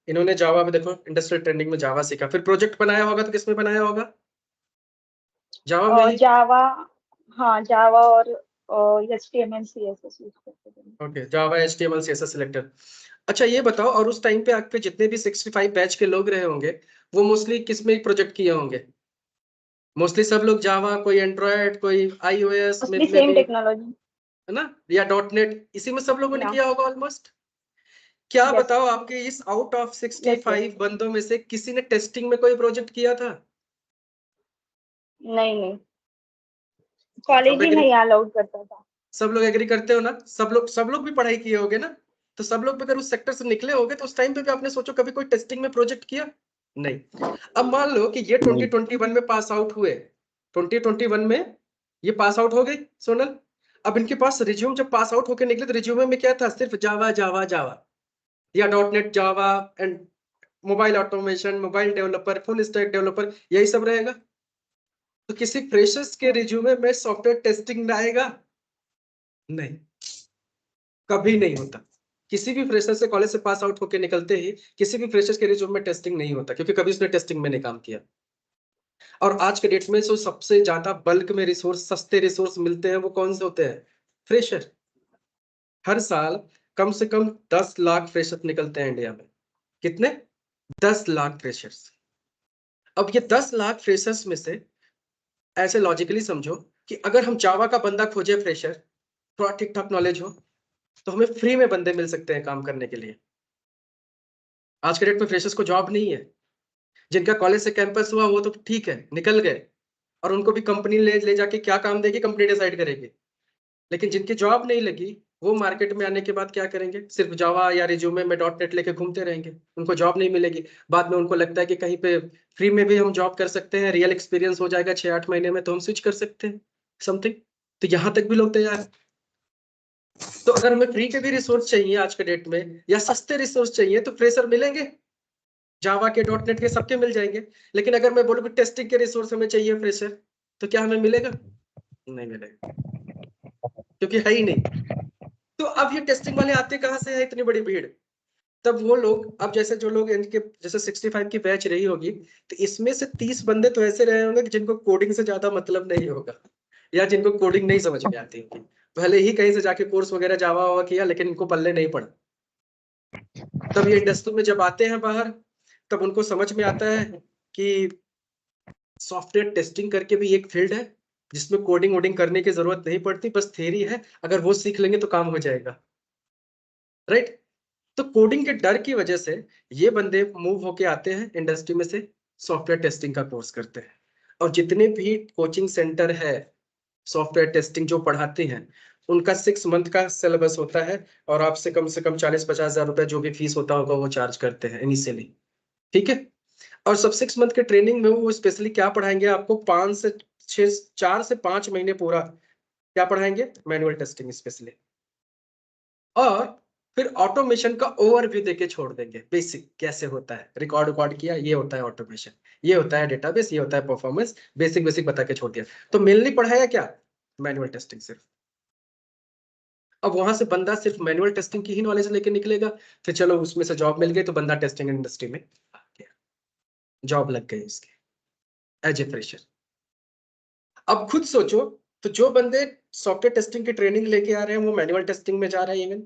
इन्होंने जावा में, देखो इंडस्ट्रियल ट्रेनिंग में जावा सीखा, फिर प्रोजेक्ट बनाया होगा तो किसमें बनाया होगा? जावा में और ही। जावा, हाँ जावा और HTML CSS यूज करते थे। ओके, जावा HTML CSS सिलेक्टर। अच्छा ये बताओ, और उस टाइम पे आपके जितने भी 65 बैच के लोग रहे होंगे वो मोस्टली किस में प्रोजेक्ट किए होंगे? मोस्टली सब लोग जावा, कोई एंड्रॉयड, कोई iOS में मोस्टली सेम भी, टेक्नोलॉजी। है ना, या .NET, इसी में सब लोगों ने या किया होगा ऑलमोस्ट। क्या यस बताओ, आपके इस आउट ऑफ यस यस। 65 बंदों में से किसी ने टेस्टिंग में कोई प्रोजेक्ट किया था? नहीं नहीं, कॉलेज सब ही एग्री, नहीं अलाउड करता था। सब लोग एग्री करते हो ना? सब लोग भी पढ़ाई किए होगे ना, तो सब लोग भी अगर उस सेक्टर से निकले होगे तो उस टाइम पे भी आपने सोचो कभी कोई टेस्टिंग में प्रोजेक्ट किया? नहीं। अब मान लो कि ये नहीं। 2021 में पास आउट हुए, 2021 में ये पास आउट हो गई सोनल। अब इनके पास रिज्यूम जब पास आउट होके निकले तो रिज्यूमे में क्या था? सिर्फ जावा जावा जावा, या .NET Java and mobile automation, mobile developer, full stack developer, यही सब रहेगा। तो किसी फ्रेशर्स के रिज्यूमे में सॉफ्टवेयर टेस्टिंग आएगा? नहीं, कभी नहीं होता। किसी भी फ्रेशर से, कॉलेज से पास आउट होके निकलते ही किसी भी फ्रेशर्स के रिज्यूम में टेस्टिंग नहीं होता, क्योंकि कभी उसने टेस्टिंग में नहीं काम किया। और आज के डेट में जो सबसे ज्यादा बल्क में रिसोर्स, सस्ते रिसोर्स मिलते हैं वो कौन से होते हैं? फ्रेशर। हर साल कम से कम 10 लाख फ्रेशर निकलते हैं इंडिया में। कितने? 10 लाख फ्रेशर्स। अब ये 10 लाख फ्रेशर्स में से ऐसे लॉजिकली समझो कि अगर हम जावा का बंदा खोजे फ्रेशर, थोड़ा ठीक ठाक नॉलेज हो, तो हमें फ्री में बंदे मिल सकते हैं काम करने के लिए। आज के डेट में फ्रेशर्स को जॉब नहीं है। जिनका कॉलेज से कैंपस हुआ वो तो ठीक है, निकल गए, और उनको भी कंपनी ले ले जाके क्या काम देगी, कंपनी डिसाइड करेगी। लेकिन जिनकी जॉब नहीं लगी वो मार्केट में आने के बाद क्या करेंगे? सिर्फ जावा या रिज्यूमे में .NET लेके घूमते रहेंगे, उनको जॉब नहीं मिलेगी। बाद में उनको लगता है कि कहीं पे फ्री में भी हम जॉब कर सकते हैं, रियल एक्सपीरियंस हो जाएगा 6-8 महीने में, तो हम स्विच कर सकते हैं समथिंग। तो यहाँ तक भी लोग तैयार हैं। तो अगर हमें फ्री के भी रिसोर्स चाहिए आज के डेट में, या सस्ते रिसोर्स चाहिए, तो फ्रेशर मिलेंगे, जावा के, .NET के, सबके मिल जाएंगे। लेकिन अगर मैं बोलूँ कि टेस्टिंग के रिसोर्स हमें चाहिए फ्रेशर, तो क्या हमें मिलेगा? नहीं मिलेगा, क्योंकि है ही नहीं। तो अब ये टेस्टिंग वाले आते कहाँ से है इतनी बड़ी भीड़? तब वो लोग, अब जैसे जो लोग इनके जैसे 65 की बैच रही होगी, तो इसमें से 30 बंदे तो ऐसे रहे होंगे कि जिनको कोडिंग से ज्यादा मतलब नहीं होगा, या जिनको कोडिंग नहीं समझ में आती होगी। भले ही कहीं से जाके कोर्स वगैरह जावा हुआ किया, लेकिन इनको पल्ले नहीं पड़ा। तब ये इंडस्ट्री में जब आते हैं बाहर, तब उनको समझ में आता है कि सॉफ्टवेयर टेस्टिंग करके भी एक फील्ड है जिसमें कोडिंग वोडिंग करने की जरूरत नहीं पड़ती, बस थ्योरी है, अगर वो सीख लेंगे तो काम हो जाएगा। राइट? तो कोडिंग के डर की वजह से ये बंदे मूव होके आते हैं इंडस्ट्री में से, सॉफ्टवेयर टेस्टिंग का कोर्स करते हैं। और जितने भी कोचिंग सेंटर है सॉफ्टवेयर टेस्टिंग जो पढ़ाते हैं, उनका 6 मंथ का सिलेबस होता है, और आपसे कम से कम 40-50 हजार रुपए जो भी फीस होता होगा वो चार्ज करते हैं इनिशियली। ठीक है? और सब 6 मंथ के ट्रेनिंग में वो स्पेशली क्या पढ़ाएंगे आपको? 4 से 5 महीने पूरा क्या पढ़ाएंगे? Manual testing specially. और फिर ऑटोमेशन का ओवरव्यू देके छोड़ देंगे, बेसिक कैसे होता है, रिकॉर्ड किया, ये होता है ऑटोमेशन, ये होता है डेटाबेस, ये होता है परफॉर्मेंस, बेसिक बेसिक बता के छोड़ दिया। तो मेनली पढ़ाया क्या? मैनुअल टेस्टिंग सिर्फ। अब वहां से बंदा सिर्फ मैनुअल टेस्टिंग की ही नॉलेज लेके निकलेगा, फिर चलो उसमें से जॉब मिल गई तो बंदा टेस्टिंग इंडस्ट्री में आ गया, जॉब लग गई उसकी एज ए फ्रेशर। अब खुद सोचो, तो जो बंदे सॉफ्टवेयर टेस्टिंग की ट्रेनिंग लेके आ रहे हैं वो मैनुअल टेस्टिंग में जा रहे हैं इवन,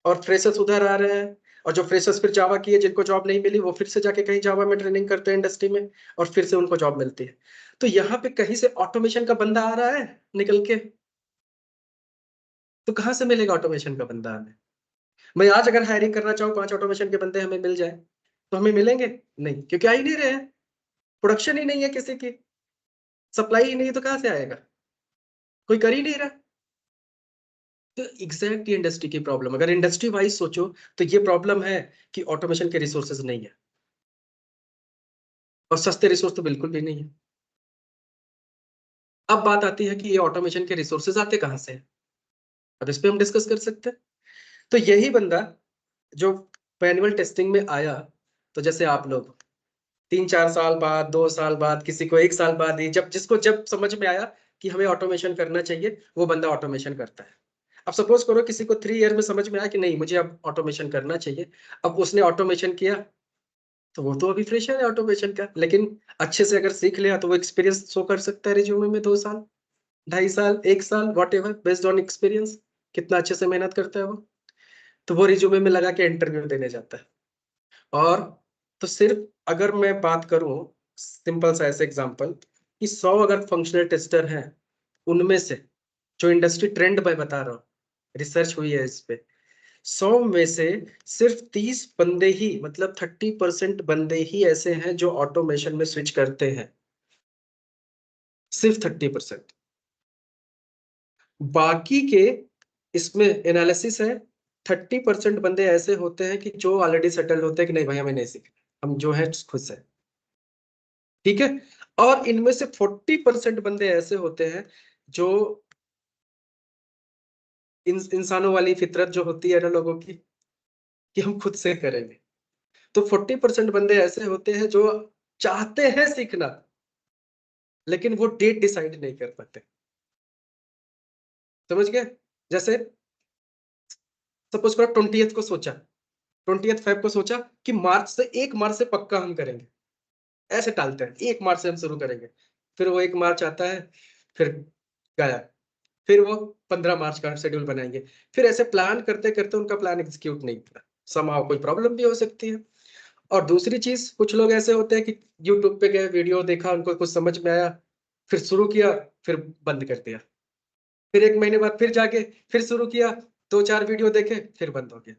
और फ्रेशर्स उधर आ रहे हैं, और जो फ्रेशर्स फिर जावा किए जिनको जॉब नहीं मिली वो फिर से जाके कहीं जावा में ट्रेनिंग करते हैं इंडस्ट्री में, और फिर से उनको जॉब मिलती है। तो यहाँ पे कहीं से ऑटोमेशन का बंदा आ रहा है निकल के, तो कहाँ से मिलेगा ऑटोमेशन का बंदा हमें? मैं आज अगर हायरिंग करना चाहूँ, 5 ऑटोमेशन के बंदे हमें मिल जाए, तो हमें मिलेंगे नहीं, क्योंकि आ ही नहीं रहे हैं, प्रोडक्शन ही नहीं है किसी की, सप्लाई ही नहीं है, तो कहाँ से आएगा? कोई कर ही नहीं रहा। तो एग्जैक्ट ये इंडस्ट्री की प्रॉब्लम, अगर इंडस्ट्री वाइज सोचो तो ये प्रॉब्लम है कि ऑटोमेशन के रिसोर्सेज नहीं है, और सस्ते रिसोर्स तो बिल्कुल भी नहीं है। अब बात आती है कि ये ऑटोमेशन के रिसोर्सेज आते कहाँ से हैं? अब इस पे हम डिस्कस कर सकते हैं। तो यही बंदा जो मैनुअल टेस्टिंग में आया, तो जैसे आप लोग 3-4 साल बाद, 2 साल बाद, किसी को 1 साल बाद ही, जब जिसको जब समझ में आया कि हमें ऑटोमेशन करना चाहिए, वो बंदा ऑटोमेशन करता है। अब सपोज करो किसी को 3 ईयर में समझ में आया कि नहीं मुझे अब ऑटोमेशन करना चाहिए, अब उसने ऑटोमेशन किया, तो वो तो अभी फ्रेशर है ऑटोमेशन का, लेकिन अच्छे से अगर सीख लिया तो वो एक्सपीरियंस शो कर सकता है रिज्यूमे में 2 साल, 2.5 साल, 1 साल, व्हाटएवर, बेस्ड ऑन एक्सपीरियंस, कितना अच्छे से मेहनत करता है वो, तो वो रिज्यूमे में लगा के इंटरव्यू देने जाता है। और तो सिर्फ अगर मैं बात करूं सिंपल सा ऐसे एग्जांपल कि 100 अगर फंक्शनल टेस्टर हैं, उनमें से जो इंडस्ट्री ट्रेंड मैं बता रहा हूँ, रिसर्च हुई है इस पे, 100 में से सिर्फ 30 बंदे ही, मतलब 30% बंदे ही ऐसे हैं जो ऑटोमेशन में स्विच करते हैं, सिर्फ 30%। बाकी के इसमें एनालिसिस है, 30% बंदे ऐसे होते हैं कि जो ऑलरेडी सेटल्ड होते हैं कि नहीं भाई हमें नहीं सीखना, हम जो है खुश है, ठीक है। और इनमें से 40% बंदे ऐसे होते हैं जो इंसानों वाली फितरत जो होती है ना लोगों की, कि हम खुद से करेंगे। तो 40% बंदे ऐसे होते हैं जो चाहते हैं सीखना, लेकिन वो डेट डिसाइड नहीं कर पाते। समझ गए? जैसे सपोज करो 20th को सोचा, 20th फेब को सोचा कि मार्च से 1 मार्च से पक्का हम करेंगे, ऐसे टालते हैं 1 मार्च से हम शुरू करेंगे, फिर वो 1 मार्च आता है, फिर गया, फिर वो 15 मार्च का शेड्यूल बनाएंगे, फिर ऐसे प्लान करते करते उनका प्लान एग्जीक्यूट नहीं होता, समाव कोई प्रॉब्लम भी हो सकती है। और दूसरी चीज, कुछ लोग ऐसे होते हैं कि यूट्यूब पे गए, वीडियो देखा, उनको कुछ समझ में आया, फिर शुरू किया, फिर बंद कर दिया, फिर 1 महीने बाद फिर जाके फिर शुरू किया, 2-4 वीडियो देखे, फिर बंद हो गया,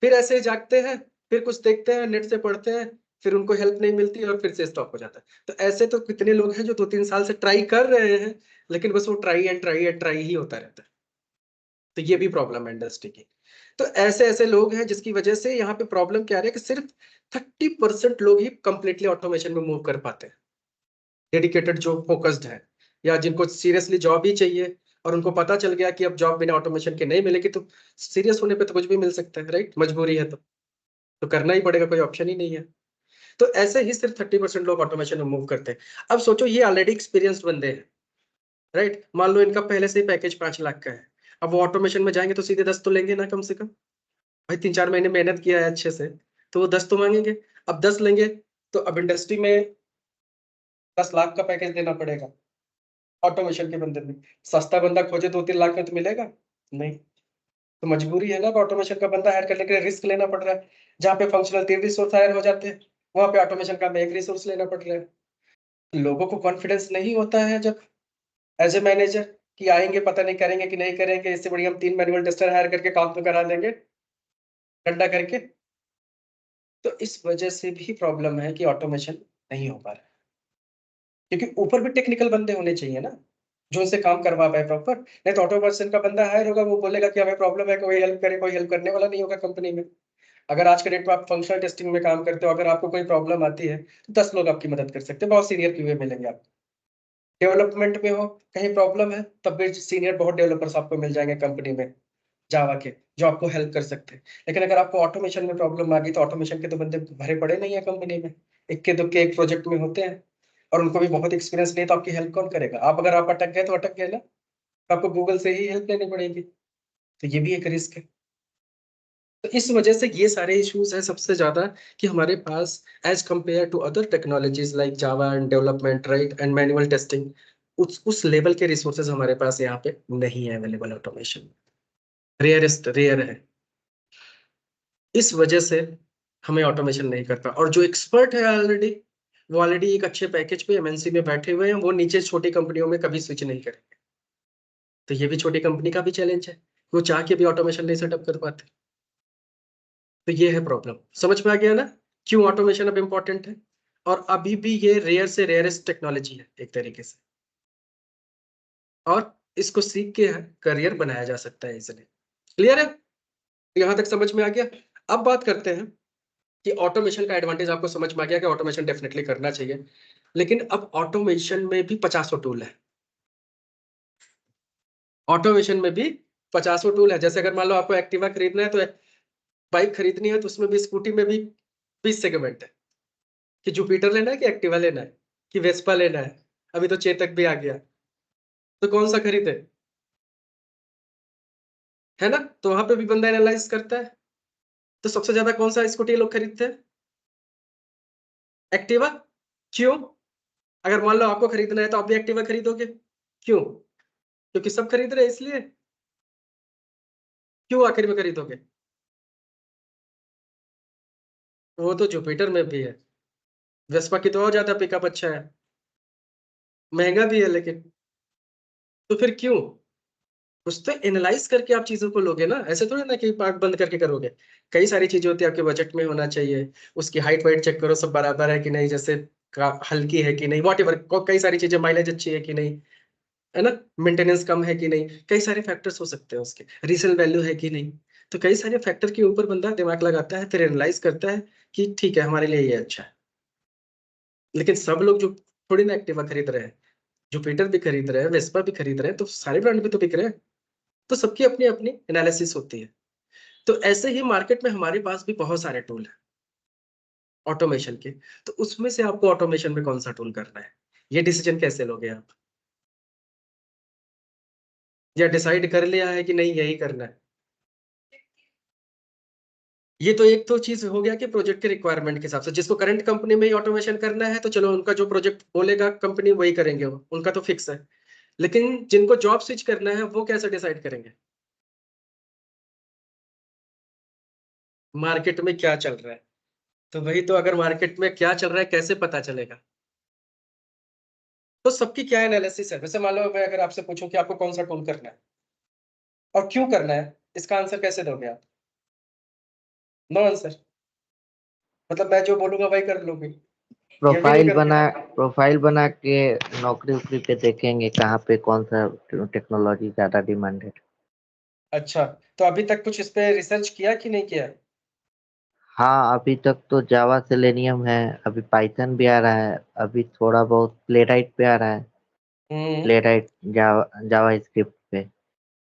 फिर ऐसे ही जागते हैं, फिर कुछ देखते हैं, नेट से पढ़ते हैं, फिर उनको हेल्प नहीं मिलती और फिर से स्टॉप हो जाता है। तो ऐसे तो कितने लोग हैं जो 2-3 साल से ट्राई कर रहे हैं, लेकिन बस वो ट्राई ही होता रहता है। तो ये भी प्रॉब्लम है इंडस्ट्री की। तो ऐसे ऐसे लोग हैं जिसकी वजह से यहाँ पे प्रॉब्लम क्या है कि सिर्फ 30% लोग ही कंप्लीटली ऑटोमेशन में मूव कर पाते हैं, डेडिकेटेड जो फोकस्ड है, या जिनको सीरियसली जॉब ही चाहिए और उनको पता चल गया कि अब जॉब बिना ऑटोमेशन के नहीं मिलेगी, तो सीरियस होने पे तो कुछ भी मिल सकता है, राइट, मजबूरी है तो करना ही पड़ेगा, कोई ऑप्शन ही नहीं है। तो ऐसे ही सिर्फ 30% लोग ऑटोमेशन में मूव करते हैं। अब सोचो ये ऑलरेडी एक्सपीरियंस्ड बंदे हैं, राइट, मान लो इनका पहले से ही पैकेज 5 लाख का है, अब वो ऑटोमेशन में जाएंगे तो सीधे 10 तो लेंगे ना, कम से कम भाई 3-4 महीने मेहनत किया है अच्छे से, तो वो 10 तो मांगेंगे। अब 10 लेंगे तो अब इंडस्ट्री में 10 लाख का पैकेज देना पड़ेगा ऑटोमेशन के बंदे में, सस्ता बंदा खोजे 2-3 लाख में तो मिलेगा नहीं, तो मजबूरी है ना, ऑटोमेशन का बंदा हायर करने के लिए रिस्क लेना पड़ रहा है। जहाँ पे फंक्शनल 3 रिसोर्स हायर हो जाते हैं, वहां पे ऑटोमेशन का 1 रिसोर्स लेना पड़ रहा है। लोगों को कॉन्फिडेंस नहीं होता है जब एज ए मैनेजर कि आएंगे पता नहीं करेंगे कि नहीं करेंगे, इससे बढ़िया हम 3 मैनुअल टेस्टर हायर करके काम तो करा देंगे ठंडा करके। तो इस वजह से भी प्रॉब्लम है कि ऑटोमेशन नहीं हो पा रहा है, क्योंकि ऊपर भी टेक्निकल बंदे होने चाहिए ना जो इनसे काम करवा पाए प्रॉपर। नहीं तो ऑटोमेशन का बंदा हायर होगा, वो बोलेगा कि हमें प्रॉब्लम है, कोई हेल्प करे, कोई हेल्प करने वाला नहीं होगा कंपनी में। अगर आज के डेट में आप फंक्शनल टेस्टिंग में काम करते हो, अगर आपको कोई प्रॉब्लम आती है तो 10 लोग आपकी मदद कर सकते हैं, बहुत सीनियर क्यूए मिलेंगे आपको। डेवलपमेंट में हो, कहीं प्रॉब्लम है, तब भी सीनियर बहुत डेवलपर्स आपको मिल जाएंगे कंपनी में जावा के, जो आपको हेल्प कर सकते हैं। लेकिन अगर आपको ऑटोमेशन में प्रॉब्लम आ गई तो ऑटोमेशन के तो बंदे भरे पड़े नहीं है कंपनी में, इक्के दुक्के एक प्रोजेक्ट में होते हैं, और उनको भी बहुत एक्सपीरियंस नहीं, तो आपकी हेल्प कौन करेगा? आप अगर आप अटक गए तो अटक गए ना, तो आपको गूगल से ही हेल्प लेनी पड़ेगी। तो ये भी एक रिस्क है। तो इस वजह से ये सारे इश्यूज हैं सबसे ज्यादा, कि हमारे पास as compare to other technologies like Java and development, right, and manual testing, उस लेवल के रिसोर्सेज हमारे पास यहाँ पे नहीं है अवेलेबल ऑटोमेशन, रेयर है। इस वजह से हमें ऑटोमेशन नहीं करता, और जो एक्सपर्ट है ऑलरेडी, वो ऑलरेडी एक अच्छे पैकेज पे एमएनसी में बैठे हुए हैं, वो नीचे छोटी कंपनियों में कभी स्विच नहीं करेंगे। तो ये भी छोटी कंपनी का भी चैलेंज है, वो चाह के भी ऑटोमेशन नहीं सेटअप कर पाते। तो ये है प्रॉब्लम। समझ में आ गया ना क्यों ऑटोमेशन अब इम्पोर्टेंट है, और अभी भी ये रेयर से रेयरेस्ट टेक्नोलॉजी है एक तरीके से, और इसको सीख के करियर बनाया जा सकता है इजिली। क्लियर है? यहां तक समझ में आ गया? अब बात करते हैं कि ऑटोमेशन का एडवांटेज आपको समझ में आ गया कि ऑटोमेशन डेफिनेटली करना चाहिए, लेकिन अब ऑटोमेशन में भी 50 टूल है। ऑटोमेशन में भी 50 टूल है। जैसे अगर मान लो आपको एक्टिवा खरीदना है, तो बाइक खरीदनी है तो उसमें भी, स्कूटी में भी 20 सेगमेंट है कि जुपिटर लेना है कि एक्टिवा लेना है कि वेस्पा लेना है, अभी तो चेतक भी आ गया, तो कौन सा खरीदे, है ना। तो वहां पे भी बंदा एनालाइज करता है। तो सबसे ज्यादा कौन सा स्कूटी लोग खरीदते हैं? एक्टिवा। क्यों? अगर मान लो आपको खरीदना है तो आप भी एक्टिवा खरीदोगे, क्यों? क्योंकि सब खरीद रहे हैं इसलिए। क्यों आखिर में खरीदोगे? वो तो जुपिटर में भी है, वेस्पा की तो और ज्यादा पिकअप अच्छा है, महंगा भी है लेकिन। तो फिर क्यों? कुछ तो एनालाइज करके आप चीजों को लोगे ना, ऐसे थोड़ी ना कि पार्ट बंद करके करोगे। कई सारी चीजें होती है, आपके बजट में होना चाहिए, उसकी हाइट वाइट चेक करो सब बराबर है कि नहीं, जैसे हल्की है कि नहीं, वॉट एवर, कई सारी चीजें, माइलेज अच्छी है कि नहीं, है ना, मेंटेनेंस कम है कि नहीं, कई सारे फैक्टर्स हो सकते हैं उसके, रीसेल वैल्यू है कि नहीं। तो कई सारे फैक्टर के ऊपर बंदा दिमाग लगाता है, फिर एनालाइज करता है कि ठीक है हमारे लिए ये अच्छा है। लेकिन सब लोग जो थोड़ी ना एक्टिवा खरीद रहे हैं, जुपिटर भी खरीद रहे हैं, वेस्पा भी खरीद रहे हैं, तो सारे ब्रांड भी तो बिक रहे हैं। तो सबकी अपनी अपनी एनालिसिस होती है। तो ऐसे ही मार्केट में हमारे पास भी बहुत सारे टूल हैं ऑटोमेशन के। तो उसमें से आपको ऑटोमेशन में कौन सा टूल करना है, ये डिसीजन कैसे लोगे आप? या डिसाइड कर लिया है कि नहीं यही करना है? ये तो एक तो चीज हो गया कि प्रोजेक्ट के रिक्वायरमेंट के हिसाब से, जिसको करंट कंपनी में ही ऑटोमेशन करना है तो चलो उनका जो प्रोजेक्ट बोलेगा कंपनी वही करेंगे, वो उनका तो फिक्स है। लेकिन जिनको जॉब स्विच करना है वो कैसे डिसाइड करेंगे? मार्केट में क्या चल रहा है। तो वही तो, अगर मार्केट में क्या चल रहा है कैसे पता चलेगा? तो सबकी क्या एनालिसिस है। जैसे मान लो मैं अगर आपसे पूछूं कि आपको कौन सा टूल करना है और क्यों करना है, इसका आंसर कैसे दोगे आप? नो आंसर, मतलब मैं जो बोलूंगा वही कर लोगे, ये भी नहीं करोगे। प्रोफाइल बना के नौकरी उकरी पे देखेंगे कहाँ पे कौन सा टेक्नोलॉजी ज्यादा डिमांडेड। अच्छा, तो अभी तक कुछ इस पे रिसर्च किया कि नहीं किया? हाँ, अभी तक तो जावा सेलेनियम है, अभी पाइथन भी आ रहा है, अभी थोड़ा बहुत प्लेराइट पे आ रहा है। प्लेराइट जावा स्क्रिप्ट पे,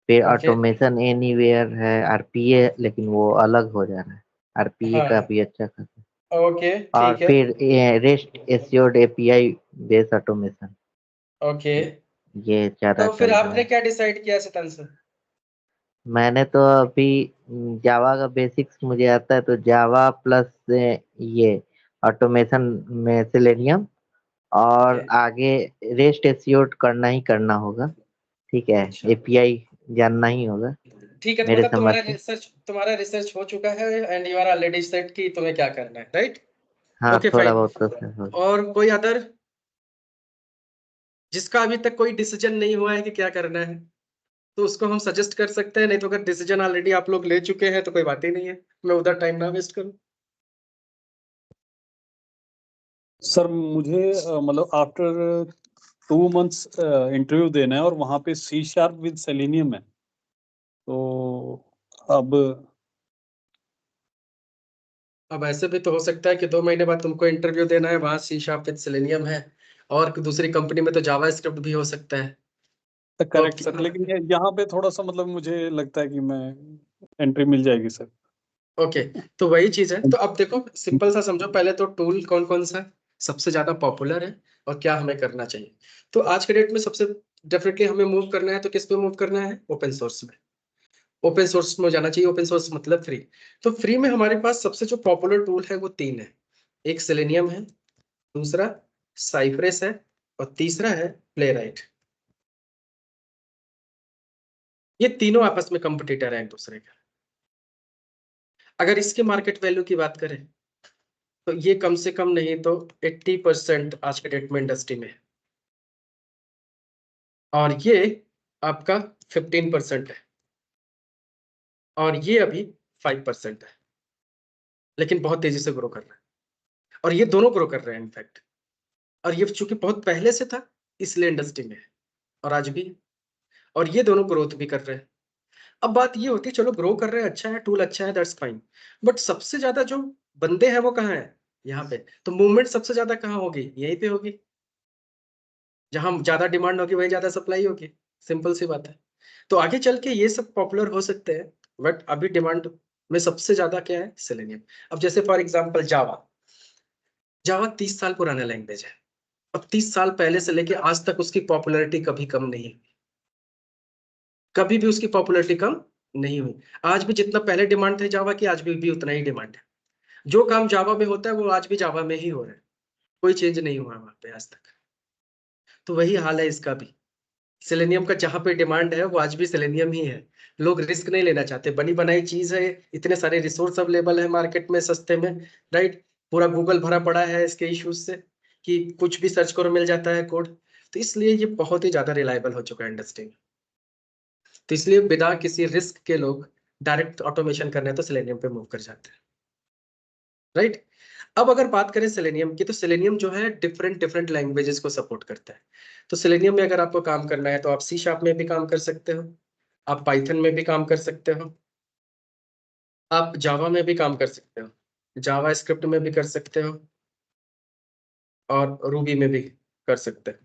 फिर ओके। ऑटोमेशन एनीवेयर है, आरपीए, लेकिन वो अलग हो जा रहा है। आरपीए हाँ का भी अच्छा खासा। ओके और ठीक है। फिर rest assured API based automation, okay, ये ज्यादा तो फिर चल रहा आपने है। क्या डिसाइड किया सितांश से? मैंने तो अभी जावा का बेसिक्स मुझे आता है, तो जावा प्लस ये ऑटोमेशन में सेलेनियम, ओके और आगे रेस्ट एश्योर्ड करना ही करना होगा। ठीक है, अच्छा एपीआई जानना ही होगा ठीक है, तो मेरे मतलब समझ से। तुम्हारा रिसर्च हो चुका है and you are already set कि तुम्हें क्या करना है, राइट? हाँ, ओके थोड़ा फाइन। बहुत तो हो गया। और कोई अदर जिसका अभी तक कोई डिसीजन नहीं हुआ है कि क्या करना है, तो उसको हम सजेस्ट कर सकते हैं, नहीं तो अगर डिसीजन ऑलरेडी आप लोग ले चुके हैं तो कोई बात ही नहीं है, मैं उधर टाइम ना वेस्ट करूं। सर मुझे मतलब आफ्टर 2 months इंटरव्यू देना है और वहाँ पे C# विद सेलेनियम है, तो अब ऐसे भी तो हो सकता है कि 2 महीने बाद तुमको इंटरव्यू देना है, वहां C# विद सेलेनियम है, और दूसरी कंपनी में तो जावा स्क्रिप्ट भी हो सकता है। करेक्ट सर, लेकिन यहाँ पे थोड़ा सा मतलब मुझे लगता है कि मैं एंट्री मिल जाएगी सर। ओके, तो वही चीज है। तो अब देखो सिंपल सा समझो, पहले तो टूल कौन कौन सा सबसे ज्यादा पॉपुलर है और क्या हमें करना चाहिए। तो आज के डेट में सबसे डेफिनेटली हमें मूव करना है, तो किस पे मूव करना है? ओपन सोर्स में। ओपन सोर्स में जाना चाहिए। ओपन सोर्स मतलब फ्री। तो फ्री में हमारे पास सबसे जो पॉपुलर टूल है वो 3 है। एक सेलेनियम है, दूसरा साइप्रेस है, और तीसरा है प्लेराइट। ये तीनों आपस में कंपटीटर है एक दूसरे के। अगर इसके मार्केट वैल्यू की बात करें तो ये कम से कम नहीं तो 80% आज के डेट में इंडस्ट्री में है, और ये आपका 15% है, और ये अभी 5% है, लेकिन बहुत तेजी से ग्रो कर रहा है। और ये दोनों ग्रो कर रहे हैं इनफैक्ट, और ये चूंकि बहुत पहले से था इसलिए इंडस्ट्री में है, और आज भी है। और ये दोनों ग्रोथ भी कर रहे हैं। अब बात ये होती है, चलो ग्रो कर रहे हैं, अच्छा है, टूल अच्छा है, दैट्स फाइन, बट सबसे ज्यादा जो बंदे हैं वो कहाँ है? यहाँ पे। तो मूवमेंट सबसे ज्यादा कहाँ होगी? यहीं पे होगी। जहां ज्यादा डिमांड होगी वहीं ज्यादा सप्लाई होगी, सिंपल सी बात है। तो आगे चल के ये सब पॉपुलर हो सकते हैं, बट अभी डिमांड में सबसे ज्यादा क्या है? सेलेनियम। अब जैसे फॉर एग्जांपल जावा 30 साल पुराना लैंग्वेज है। अब 30 साल पहले से लेके आज तक उसकी पॉपुलैरिटी कभी कम नहीं हुई, कभी भी उसकी पॉपुलैरिटी कम नहीं हुई। आज भी जितना पहले डिमांड थे जावा की, आज भी उतना ही डिमांड है। जो काम जावा में होता है वो आज भी जावा में ही हो रहा है, कोई चेंज नहीं हुआ वहां पे आज तक। तो वही हाल है इसका भी। सेलेनियम का जहां पे डिमांड है वो आज भी सेलेनियम ही है। लोग रिस्क नहीं लेना चाहते, बनी बनाई चीज है, इतने सारे रिसोर्स अवेलेबल है मार्केट में सस्ते में, राइट। पूरा गूगल भरा पड़ा है इसके इश्यूज से कि कुछ भी सर्च करो मिल जाता है कोड। तो इसलिए ये बहुत ही ज्यादा रिलायबल हो चुका है इंडस्ट्री में। तो इसलिए बिना किसी रिस्क के लोग डायरेक्ट ऑटोमेशन करने तो सेलेनियम पे मूव कर जाते हैं, राइट। अब अगर बात करें सेलेनियम की, तो सेलेनियम जो है डिफरेंट डिफरेंट लैंग्वेजेस को सपोर्ट करता है। तो सेलेनियम में अगर आपको काम करना है तो आप सी शार्प में भी काम कर सकते हो, आप पाइथन में भी काम कर सकते हो, आप जावा में भी काम कर सकते हो, जावा स्क्रिप्ट में भी कर सकते हो, और रूबी में भी कर सकते हो।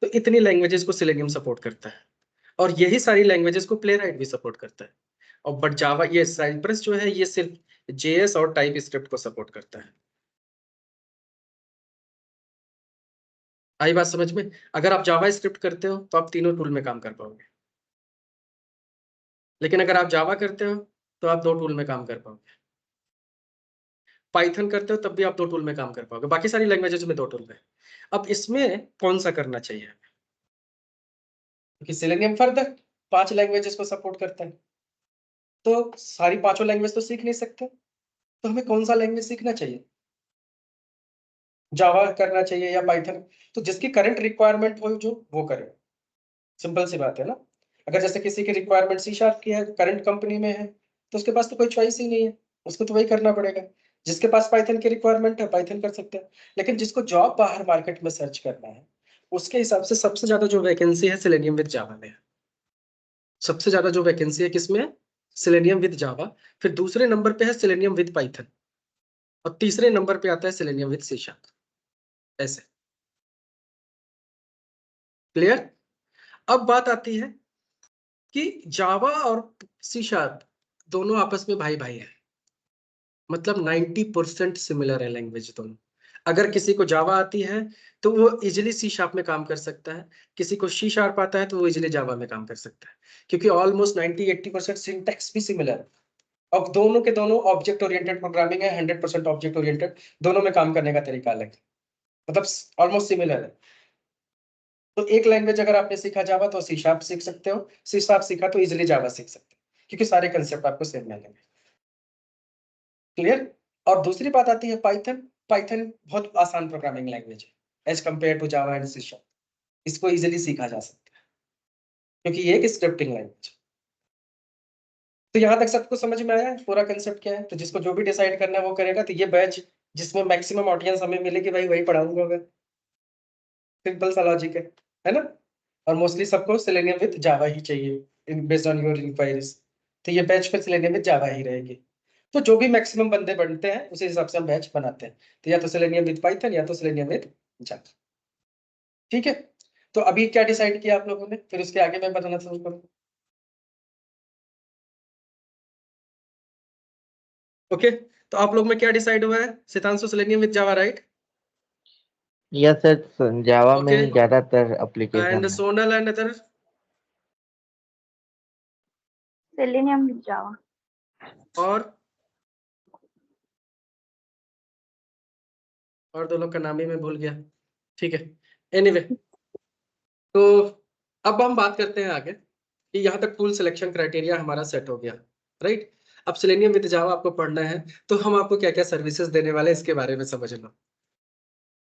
तो इतनी लैंग्वेजेस को सेलेनियम सपोर्ट करता है, और यही सारी लैंग्वेजेस को प्लेराइट भी सपोर्ट करता है। और बट जावा, ये साइप्रस जो है ये सिर्फ जेएस और टाइप स्क्रिप्ट को सपोर्ट करता है। आई बात समझ में? अगर आप जावा स्क्रिप्ट करते हो तो आप तीनों टूल में काम कर पाओगे, लेकिन अगर आप जावा करते हो तो आप 2 टूल में काम कर पाओगे। पाइथन करते हो तब भी आप 2 टूल में काम कर पाओगे, बाकी सारी लैंग्वेजेस में 2 टूल में। अब इसमें कौन सा करना चाहिए? क्योंकि सेलेनियम फर्दर 5 लैंग्वेजेस को सपोर्ट करता है, तो सारी 5 लैंग्वेज तो सीख नहीं सकते, तो हमें कौन सा लैंग्वेज सीखना चाहिए? जावा करना चाहिए या पाइथन? तो जिसकी करंट रिक्वायरमेंट हो जो वो करे, सिंपल सी बात है ना। अगर जैसे किसी की रिक्वायरमेंट सी शार्प की है, करंट कंपनी में है, तो उसके पास तो कोई चॉइस ही नहीं है, उसको तो वही करना पड़ेगा। जिसके पास पाइथन की रिक्वायरमेंट है पाइथन कर सकते हैं, लेकिन जिसको जॉब बाहर मार्केट में सर्च करना है उसके हिसाब से सबसे ज्यादा जो वैकेंसी है सेलेनियम विद जावा में है। सबसे ज्यादा जो वैकेंसी है किसमें है? सेलेनियम विद जावा। फिर दूसरे नंबर पे है सेलेनियम विद पाइथन, और तीसरे नंबर पे आता है सेलेनियम विद सी शार्प। ऐसे क्लियर? अब बात आती है कि जावा और सी शार्प दोनों आपस में भाई भाई है, मतलब 90% सिमिलर है लैंग्वेज दोनों। अगर किसी को जावा आती है तो वो इजिली सी शार्प में काम कर सकता है, किसी को सी शार्प आता है तो वो इजिली जावा में काम कर सकता है, क्योंकि ऑलमोस्ट 90-80% सिंटैक्स भी सिमिलर है। अब दोनों के दोनों ऑब्जेक्ट ओरिएंटेड प्रोग्रामिंग है, 100% ऑब्जेक्ट ओरिएंटेड, दोनों में काम करने का तरीका अलग है, मतलब ऑलमोस्ट सिमिलर है। तो एक लैंग्वेज अगर आपने सीखा जावा तो सी शार्प सीख सकते हो, सी शार्प सीखा तो इजिली जावा सीख सकते हो, क्योंकि सारे कंसेप्ट आपको सेम मिलेंगे। क्लियर? और दूसरी बात आती है पाइथन। पाइथन बहुत आसान प्रोग्रामिंग लैंग्वेज है as compare to Java and C sharp. इसको इजिली सीखा जा सकता है क्योंकि ये एक स्क्रिप्टिंग लैंग्वेज। तो यहाँ तक सबको समझ में आया पूरा कंसेप्ट क्या है? तो जिसको जो भी डिसाइड करना है वो करेगा। तो ये बैच जिसमें मैक्सिमम ऑडियंस हमें मिलेगी भाई वही पढ़ाऊंगा मैं। सिंपल सा लॉजिक है ना? और मोस्टली सबको सेलेनियम विद जावा ही चाहिए बेस्ड ऑन योर इंक्वायरीज। तो ये बैच फिर सेलेनियम विद जावा ही रहेगी। तो जो भी मैक्सिमम बंदे बनते हैं उसी हिसाब से हम बैच बनाते हैं। तो या तो सेलेनियम विद पाइथन या तो सेलेनियम विद जावा। ठीक है? तो अभी क्या डिसाइड किया आप लोगों ने? फिर उसके आगे मैं बताना शुरू करूँ। ओके, तो आप लोग में क्या डिसाइड हुआ है? Sitanshu Selenium with Java, right? Yes sir, Java में ही Okay. ज्यादातर एप्लीकेशन एंड है। Sonal and other? Selenium with Java. और 2 लोग का नाम ही मैं भूल गया। ठीक है, एनीवे तो अब हम बात करते हैं आगे कि यहाँ तक टूल सिलेक्शन क्राइटेरिया हमारा सेट हो गया, राइट। अब सेलेनियम विद जावा आपको पढ़ना है तो हम आपको क्या क्या सर्विसेज देने वाले हैं इसके बारे में समझ लो,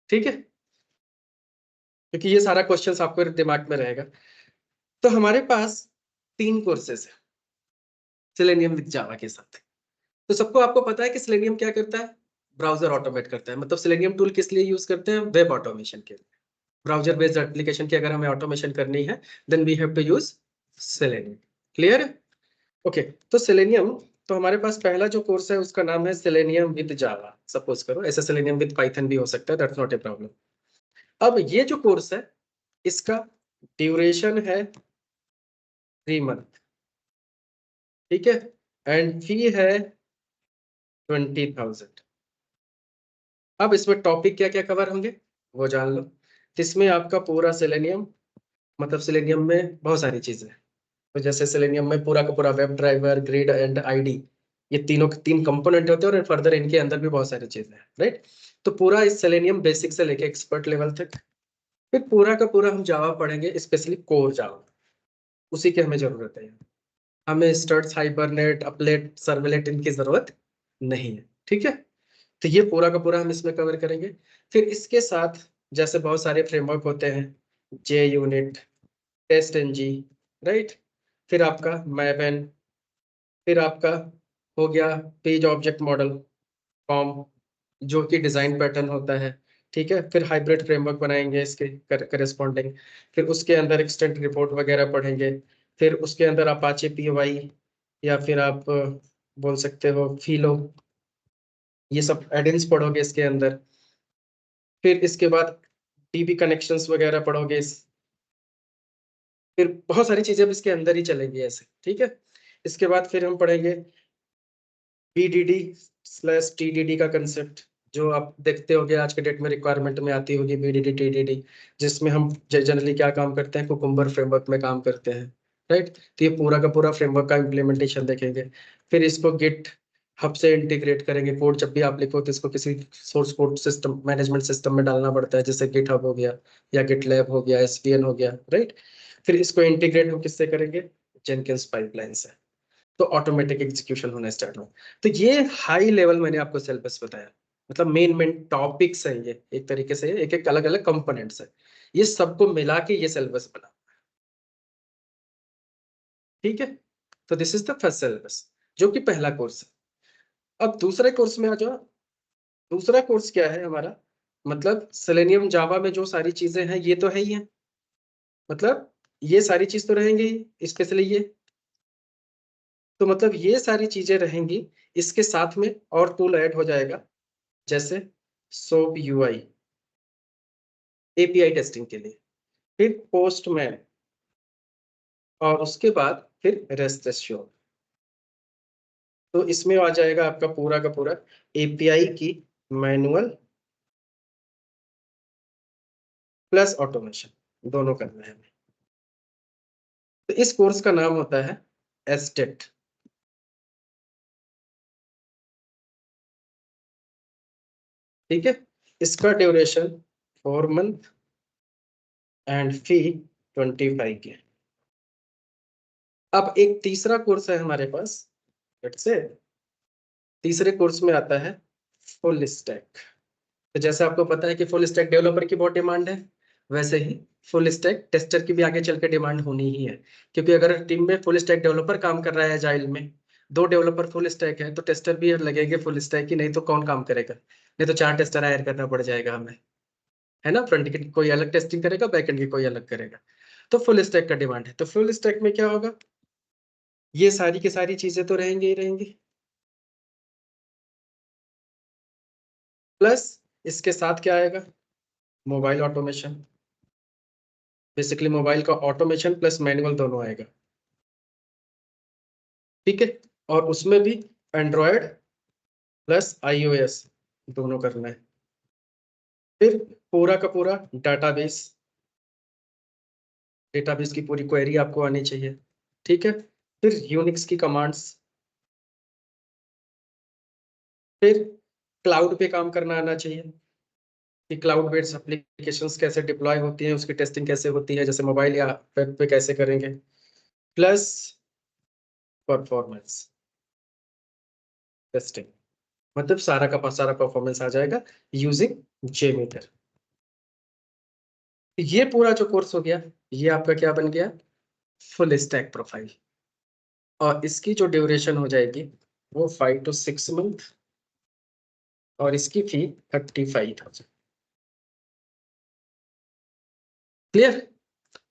ठीक है, क्योंकि ये सारा क्वेश्चंस आपको दिमाग में रहेगा। तो हमारे पास 3 कोर्सेज है सेलेनियम विद जावा के साथ। तो सबको आपको पता है कि सेलेनियम क्या करता है? ब्राउजर ऑटोमेट करता है। मतलब सेलेनियम टूल किस लिए यूज करते हैं? वेब ऑटोमेशन के लिए। ब्राउजर बेस्ड एप्लीकेशन की अगर हमें ऑटोमेशन करनी है then we have to use Selenium. Clear? Okay, तो सेलेनियम, तो हमारे पास पहला जो कोर्स है उसका नाम है सेलेनियम विद जावा। सपोज करो ऐसे सेलेनियम विद पाइथन भी हो सकता है, दैट्स नॉट ए प्रॉब्लम। अब ये जो कोर्स है इसका ड्यूरेशन है 3 मंथ, ठीक है, एंड फी है 20,000। अब इसमें टॉपिक क्या क्या कवर होंगे वो जान लो। इसमें आपका पूरा सेलेनियम, मतलब सेलेनियम में बहुत सारी चीजें हैं। तो जैसे सेलेनियम में पूरा का पूरा web driver, grid and ID, ये तीन कंपोनेंट होते हैं और फर्दर इनके अंदर भी बहुत सारी चीजें हैं, राइट। तो पूरा इस सेलेनियम बेसिक से लेके एक्सपर्ट लेवल तक, फिर पूरा का पूरा हम जावा पढ़ेंगे, स्पेशली कोर जावा, उसी की हमें जरूरत है। हमें स्टड्स, हाइबरनेट, अपलेट, सर्वलेट इनकी जरूरत नहीं है, ठीक है। तो ये पूरा का पूरा हम इसमें कवर करेंगे। फिर इसके साथ जैसे बहुत सारे फ्रेमवर्क होते हैं, जे यूनिट, टेस्ट एनजी, राइट, फिर आपका मैबन, फिर आपका हो गया पेज ऑब्जेक्ट मॉडल, फॉर्म, जो कि डिजाइन पैटर्न होता है, ठीक है। फिर हाइब्रिड फ्रेमवर्क बनाएंगे इसके करस्पॉन्डिंग, फिर उसके अंदर एक्सटेंट रिपोर्ट वगैरह पढ़ेंगे, फिर उसके अंदर अपाचे पीओआई, या फिर आप बोल सकते हो फिलो, ये सब एडिन्स पढ़ोगे इसके अंदर। फिर इसके बाद टीबी कनेक्शंस वगैरह पढ़ोगे फिर बहुत सारी चीजें अब इसके अंदर ही चलेंगी ऐसे, ठीक है। इसके बाद फिर हम पढ़ेंगे BDD/TDD का कंसेप्ट, जो आप देखते होगे आज के डेट में रिक्वायरमेंट में आती होगी, BDD TDD, जिसमें हम जनरली क्या काम करते हैं, कुकुम्बर फ्रेमवर्क में काम करते हैं, राइट। तो ये पूरा का पूरा फ्रेमवर्क का इम्प्लीमेंटेशन देखेंगे। फिर इसको गिट हब से इंटीग्रेट करेंगे। कोड जब भी आप लिखो तो इसको किसी source code system, management system में डालना पड़ता है, जैसे गिट हब हो गया या गिटलैब हो गया, SVN हो गया, राइट। फिर इसको इंटीग्रेट हम किससे करेंगे, जेनकिंस पाइपलाइन से, तो ऑटोमेटिक एग्जीक्यूशन होना स्टार्ट हो। तो ये हाई लेवल मैंने आपको सिलेबस बताया, मतलब मेन टॉपिक्स है, ये एक तरीके से एक एक अलग अलग कंपोनेंट्स है, ये सबको मिला के ये सिलेबस बना, ठीक है। तो this is the first syllabus, जो कि पहला कोर्स है। अब दूसरे कोर्स में आ जाओ। दूसरा कोर्स क्या है हमारा, मतलब सेलेनियम जावा में जो सारी चीजें हैं ये तो है ही है, मतलब ये सारी चीज तो रहेंगी ही, स्पेशली ये, तो मतलब ये सारी चीजें रहेंगी। इसके साथ में और टूल ऐड हो जाएगा, जैसे सोप UI API टेस्टिंग के लिए, फिर पोस्टमैन, और उसके बाद फिर रेस्ट एश्योर। तो इसमें आ जाएगा आपका पूरा का पूरा API की मैनुअल प्लस ऑटोमेशन, दोनों करना है हमें। तो इस कोर्स का नाम होता है एस्टेट, ठीक है। इसका ड्यूरेशन 4 मंथ एंड फी 25 के। अब एक तीसरा कोर्स है हमारे पास, लेट्स से तीसरे कोर्स में आता है फुल स्टैक। तो जैसे आपको पता है कि फुल स्टैक डेवलपर की बहुत डिमांड है, वैसे ही फुल स्टैक टेस्टर की भी आगे चल के डिमांड होनी ही है। क्योंकि अगर टीम में फुल स्टैक डेवलपर काम कर रहा है एजाइल में, 2 डेवलपर फुल स्टैक है, तो टेस्टर भी लगेंगे फुल स्टैक ही, नहीं तो कौन काम करेगा, नहीं तो 4 टेस्टर हायर करना पड़ जाएगा हमें, है ना। फ्रंट की कोई अलग टेस्टिंग करेगा, बैकएंड की कोई अलग करेगा, तो फुल स्टैक का डिमांड है। तो फुल स्टैक में क्या होगा, ये सारी की सारी चीजें तो रहेंगी ही रहेंगी, प्लस इसके साथ क्या आएगा, मोबाइल ऑटोमेशन। बेसिकली मोबाइल का ऑटोमेशन प्लस मैनुअल दोनों आएगा, ठीक है। और उसमें भी एंड्रॉयड प्लस iOS दोनों करना है। फिर पूरा का पूरा डेटाबेस, डेटाबेस की पूरी क्वेरी आपको आनी चाहिए, ठीक है। फिर यूनिक्स की कमांड्स, फिर क्लाउड पे काम करना आना चाहिए कि क्लाउड बेस्ड एप्लीकेशंस कैसे डिप्लॉय होती हैं, उसकी टेस्टिंग कैसे होती है, जैसे मोबाइल या वेब पे कैसे करेंगे, प्लस परफॉर्मेंस टेस्टिंग, मतलब सारा का सारा परफॉर्मेंस आ जाएगा यूजिंग JMeter। ये पूरा जो कोर्स हो गया, ये आपका क्या बन गया, फुल स्टैक प्रोफाइल। और इसकी जो ड्यूरेशन हो जाएगी वो 5 to 6 मंथ, और इसकी फी 35,000। क्लियर।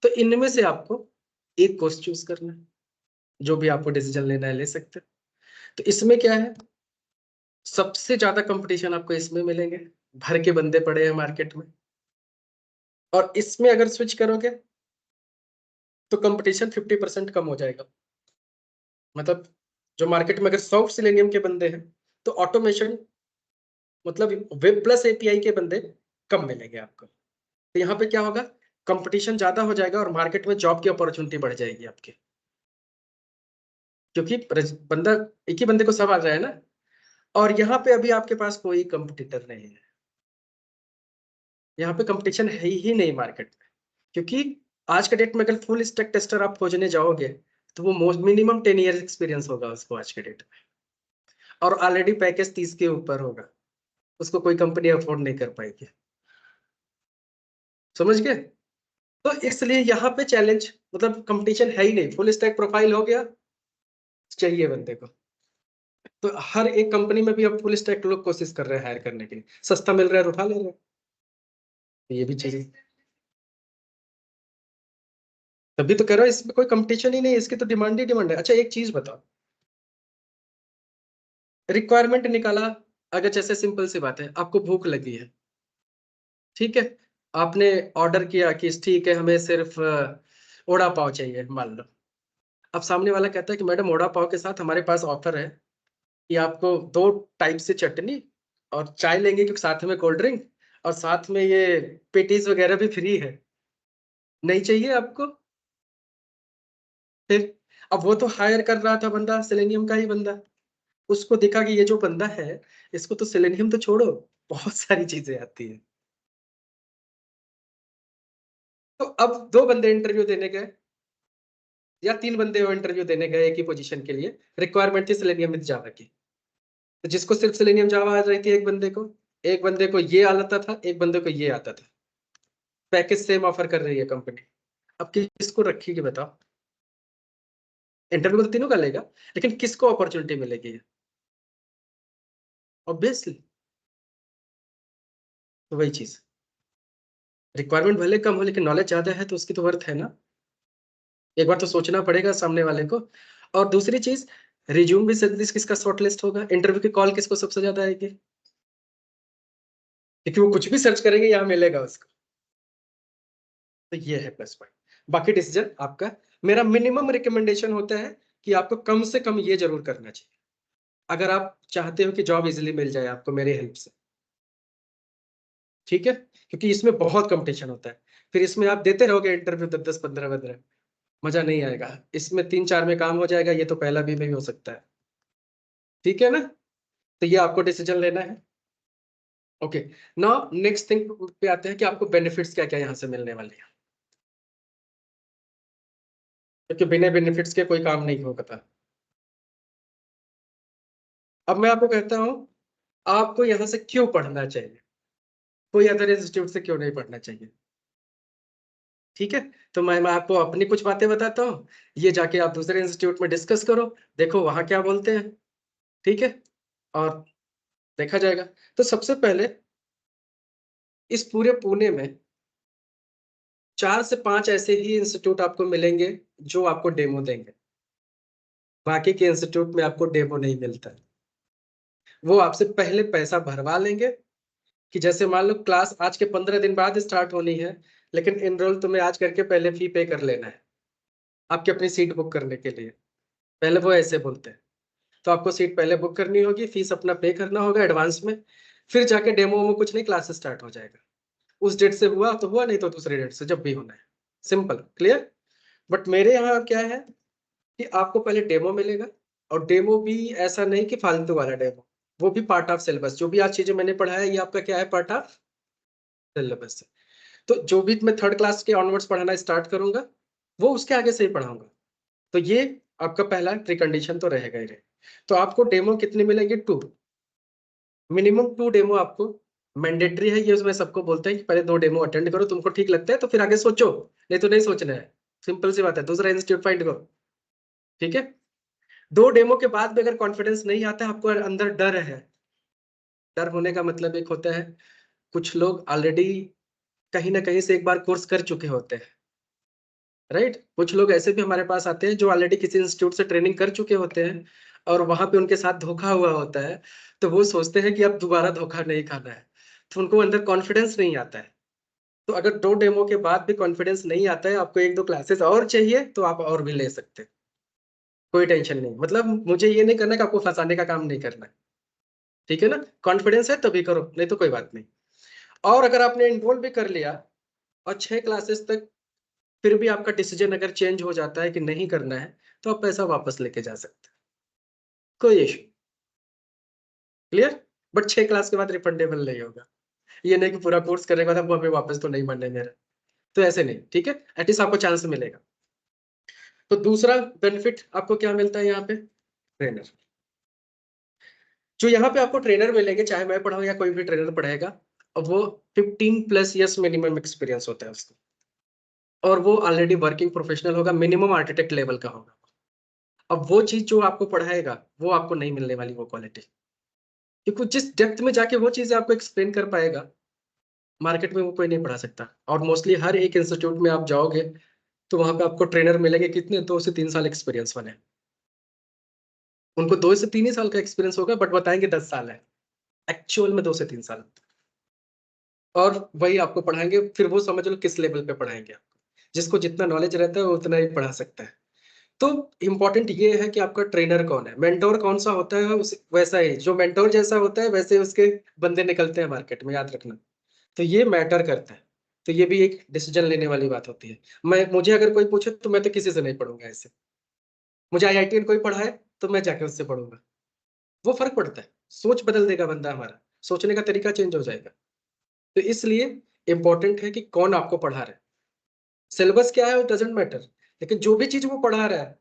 तो इनमें से आपको एक कोर्स चूज करना है, जो भी आपको डिसीजन लेना है ले सकते हैं। तो इसमें क्या है, सबसे ज्यादा कंपटीशन आपको इसमें मिलेंगे, भर के बंदे पड़े हैं मार्केट में। और इसमें अगर स्विच करोगे तो कंपटीशन 50% कम हो जाएगा, मतलब जो मार्केट में अगर 100 सिलेनियम के बंदे हैं तो ऑटोमेशन मतलब वेब प्लस एपीआई के बंदे कम मिलेंगे आपको। तो यहाँ पे क्या होगा, कंपटीशन ज्यादा हो जाएगा और मार्केट में जॉब की अपॉर्चुनिटी बढ़ जाएगी आपकी, क्योंकि बंदा एक ही बंदे को सब आ रहा है ना। और यहाँ पे अभी आपके पास कोई कंपटीटर नहीं है, यहाँ पे कंपटीशन है ही नहीं मार्केट में, क्योंकि आज के डेट में अगर फुल स्टैक टेस्टर आप खोजने जाओगे तो वो मिनिमम 10 ईयर एक्सपीरियंस होगा उसको आज के डेट में, और ऑलरेडी पैकेज 30 के ऊपर होगा, उसको कोई कंपनी अफोर्ड नहीं कर पाएगी। समझ गए? तो इसलिए यहाँ पे चैलेंज मतलब कंपटीशन है ही नहीं, फुल स्टैक प्रोफाइल हो गया चाहिए बंदे को। तो हर एक कंपनी में भी अब फुल स्टैक लोग कोशिश कर रहे हैं हायर करने के लिए, सस्ता मिल रहा है उठा ले रहे हैं, ये भी चाहिए। तभी तो कह रहा हूँ इसमें कोई कंपटीशन ही नहीं है, इसकी तो डिमांड ही डिमांड है। अच्छा एक चीज बताओ, रिक्वायरमेंट निकाला, अगर जैसे सिंपल सी बात है, आपको भूख लगी है, ठीक है, आपने ऑर्डर किया कि ठीक है हमें सिर्फ वड़ा पाव चाहिए मान लो। अब सामने वाला कहता है कि मैडम वड़ा पाव के साथ हमारे पास ऑफर है कि आपको 2 टाइप से चटनी और चाय लेंगे क्योंकि साथ में कोल्ड ड्रिंक और साथ में ये पेटीज वगैरह भी फ्री है, नहीं चाहिए आपको? फिर अब वो तो हायर कर रहा था बंदा सेलेनियम का ही बंदा, उसको देखा कि ये जो बंदा है इसको तो सेलेनियम तो छोड़ो बहुत सारी चीजें आती है। तो अब 2 बंदे इंटरव्यू देने गए या 3 बंदे इंटरव्यू देने गए एक ही पोजीशन के लिए, रिक्वायरमेंट थी सेलेनियम विद जावा की। तो जिसको सिर्फ सेलेनियम जावा आ रही थी एक बंदे को ये आता था, एक बंदे को ये आता था, पैकेज सेम ऑफर कर रही है कंपनी। अब किसको रखेगी बताओ? इंटरव्यू तो तीनों का लेगा, लेकिन किसको अपॉर्चुनिटी मिलेगी? ऑब्वियसली तो वही चीज, रिक्वायरमेंट भले कम हो लेकिन नॉलेज ज्यादा है तो उसकी तो वर्थ है ना। एक बार तो सोचना पड़ेगा सामने वाले को। और दूसरी चीज, रिज्यूम भी किसका शॉर्टलिस्ट होगा, इंटरव्यू की कॉल किसको सबसे ज्यादा आएगी, क्योंकि वो कुछ भी सर्च करेंगे यहाँ मिलेगा उसको। तो ये है प्लस पॉइंट, बाकी डिसीजन आपका। मेरा मिनिमम रिकमेंडेशन होता है कि आपको कम से कम ये जरूर करना चाहिए अगर आप चाहते हो कि जॉब इजीली मिल जाए आपको मेरी हेल्प से, ठीक है, क्योंकि इसमें बहुत कंपटीशन होता है। फिर इसमें आप देते रहोगे इंटरव्यू 10-10 15-15, मजा नहीं आएगा। इसमें 3-4 में काम हो जाएगा, ये तो पहला भी हो सकता है, ठीक है ना। तो ये आपको डिसीजन लेना है। ओके, नाउ नेक्स्ट थिंग पे आते हैं कि आपको बेनिफिट्स क्या क्या यहाँ से मिलने वाले हैं, क्योंकि बिना बेनिफिट्स के कोई काम नहीं होगा। अब मैं आपको कहता हूँ आपको यहाँ से क्यों पढ़ना चाहिए, कोई अदर इंस्टीट्यूट से क्यों नहीं पढ़ना चाहिए, ठीक है। तो मैं आपको अपनी कुछ बातें बताता हूँ, ये जाके आप दूसरे इंस्टीट्यूट में डिस्कस करो, देखो वहां क्या बोलते हैं, ठीक है, और देखा जाएगा। तो सबसे पहले इस पूरे पुणे में 4 से 5 ऐसे ही इंस्टीट्यूट आपको मिलेंगे जो आपको डेमो देंगे, बाकी के इंस्टीट्यूट में आपको डेमो नहीं मिलता है। वो आपसे पहले पैसा भरवा लेंगे कि जैसे मान लो क्लास आज के 15 दिन बाद स्टार्ट होनी है, लेकिन एनरोल तुम्हें आज करके पहले फी पे कर लेना है आपकी अपनी सीट बुक करने के लिए, पहले वो ऐसे बोलते हैं। तो आपको सीट पहले बुक करनी होगी, फीस अपना पे करना होगा एडवांस में, फिर जाके डेमो में कुछ नहीं, क्लास स्टार्ट हो जाएगा। उस डेट से हुआ तो हुआ, नहीं तो दूसरे डेट से जब भी होना है, सिंपल क्लियर। बट मेरे यहाँ क्या है कि आपको पहले डेमो मिलेगा, और डेमो भी ऐसा नहीं कि फालतू वाला डेमो, वो भी पार्ट ऑफ सिलेबस। जो भी आज चीजें मैंने पढ़ाया ये आपका क्या है, पार्ट ऑफ सिलेबस है। तो जो भी मैं 3rd क्लास के ऑनवर्ड्स पढ़ाना स्टार्ट करूंगा वो उसके आगे से ही पढ़ाऊंगा। तो ये आपका पहला प्रीकंडीशन तो रहेगा ही रहे। तो आपको डेमो कितने मिलेंगे, 2, मिनिमम 2 डेमो आपको मैंडेटरी है। ये उसमें सबको बोलते हैं कि पहले 2 डेमो अटेंड करो, तुमको ठीक लगता है तो फिर आगे सोचो, नहीं तो नहीं सोचना है, सिंपल सी बात है, दूसरा इंस्टीट्यूट फाइंड करो, ठीक है। 2 डेमो के बाद भी अगर कॉन्फिडेंस नहीं आता है, आपको अंदर डर है, डर होने का मतलब एक होता है कुछ लोग ऑलरेडी कहीं ना कहीं से एक बार कोर्स कर चुके होते हैं, राइट। कुछ लोग ऐसे भी हमारे पास आते हैं जो ऑलरेडी किसी इंस्टीट्यूट से ट्रेनिंग कर चुके होते हैं और वहां पे उनके साथ धोखा हुआ होता है, तो वो सोचते हैं कि अब दोबारा धोखा नहीं खाना है, तो उनको अंदर कॉन्फिडेंस नहीं आता है। तो अगर 2 डेमो के बाद भी कॉन्फिडेंस नहीं आता है, आपको 1-2 क्लासेस और चाहिए तो आप और भी ले सकते हैं, कोई टेंशन नहीं, मतलब मुझे ये नहीं करना कि आपको फंसाने का काम नहीं करना है, ठीक है ना। कॉन्फिडेंस है तभी करो, नहीं तो कोई बात नहीं। और अगर आपने इनरोल भी कर लिया और 6 क्लासेस तक फिर भी आपका डिसीजन अगर चेंज हो जाता है कि नहीं करना है, तो आप पैसा वापस लेके जा सकते हैं, कोई इशू। क्लियर। बट 6 क्लास के बाद रिफंडेबल नहीं होगा। ये नहीं कि पूरा कोर्स करने के बाद हमें वापस तो नहीं बनने मेरा, तो ऐसे नहीं, ठीक है। एटलीस्ट आपको चांस मिलेगा। तो दूसरा बेनिफिट आपको क्या मिलता है यहाँ पे, ट्रेनर। जो यहाँ पे आपको ट्रेनर मिलेंगे, चाहे मैं पढ़ाऊँ या कोई भी ट्रेनर पढ़ाएगा, और वो 15+ ईयर्स मिनिमम एक्सपीरियंस होता है उसको, और वो ऑलरेडी वर्किंग प्रोफेशनल होगा, मिनिमम आर्किटेक्ट लेवल का होगा। अब वो चीज जो आपको पढ़ाएगा वो आपको नहीं मिलने वाली, वो क्वालिटी, क्योंकि जिस डेप्थ में जाके वो चीजें आपको एक्सप्लेन कर पाएगा, मार्केट में वो कोई नहीं पढ़ा सकता। और मोस्टली हर एक इंस्टीट्यूट में आप जाओगे तो वहां पे आपको ट्रेनर मिलेंगे कितने, 2 से 3 साल एक्सपीरियंस वाले। उनको 2 से 3 ही साल का एक्सपीरियंस होगा, बट बताएंगे 10 साल है, एक्चुअल में 2 से 3 साल। और वही आपको पढ़ाएंगे, फिर वो समझ लो किस लेवल पे पढ़ाएंगे आपको। जिसको जितना नॉलेज रहता है वो उतना ही पढ़ा सकता है। तो इम्पोर्टेंट ये है कि आपका ट्रेनर कौन है, मेंटोर कौन सा होता है, वैसा ही जो मेंटोर जैसा होता है वैसे उसके बंदे निकलते हैं मार्केट में, याद रखना। तो ये मैटर करता है। तो ये भी एक डिसीजन लेने वाली बात होती है। मुझे अगर कोई पूछे तो मैं तो किसी से नहीं पढ़ूंगा ऐसे। मुझे IITian कोई पढ़ाए तो मैं जाके उससे पढ़ूंगा। वो फर्क पड़ता है, सोच बदल देगा बंदा, हमारा सोचने का तरीका चेंज हो जाएगा। तो इसलिए इंपॉर्टेंट है कि कौन आपको पढ़ा रहा है। सिलेबस क्या है डजेंट मैटर, लेकिन जो भी चीज वो पढ़ा रहा है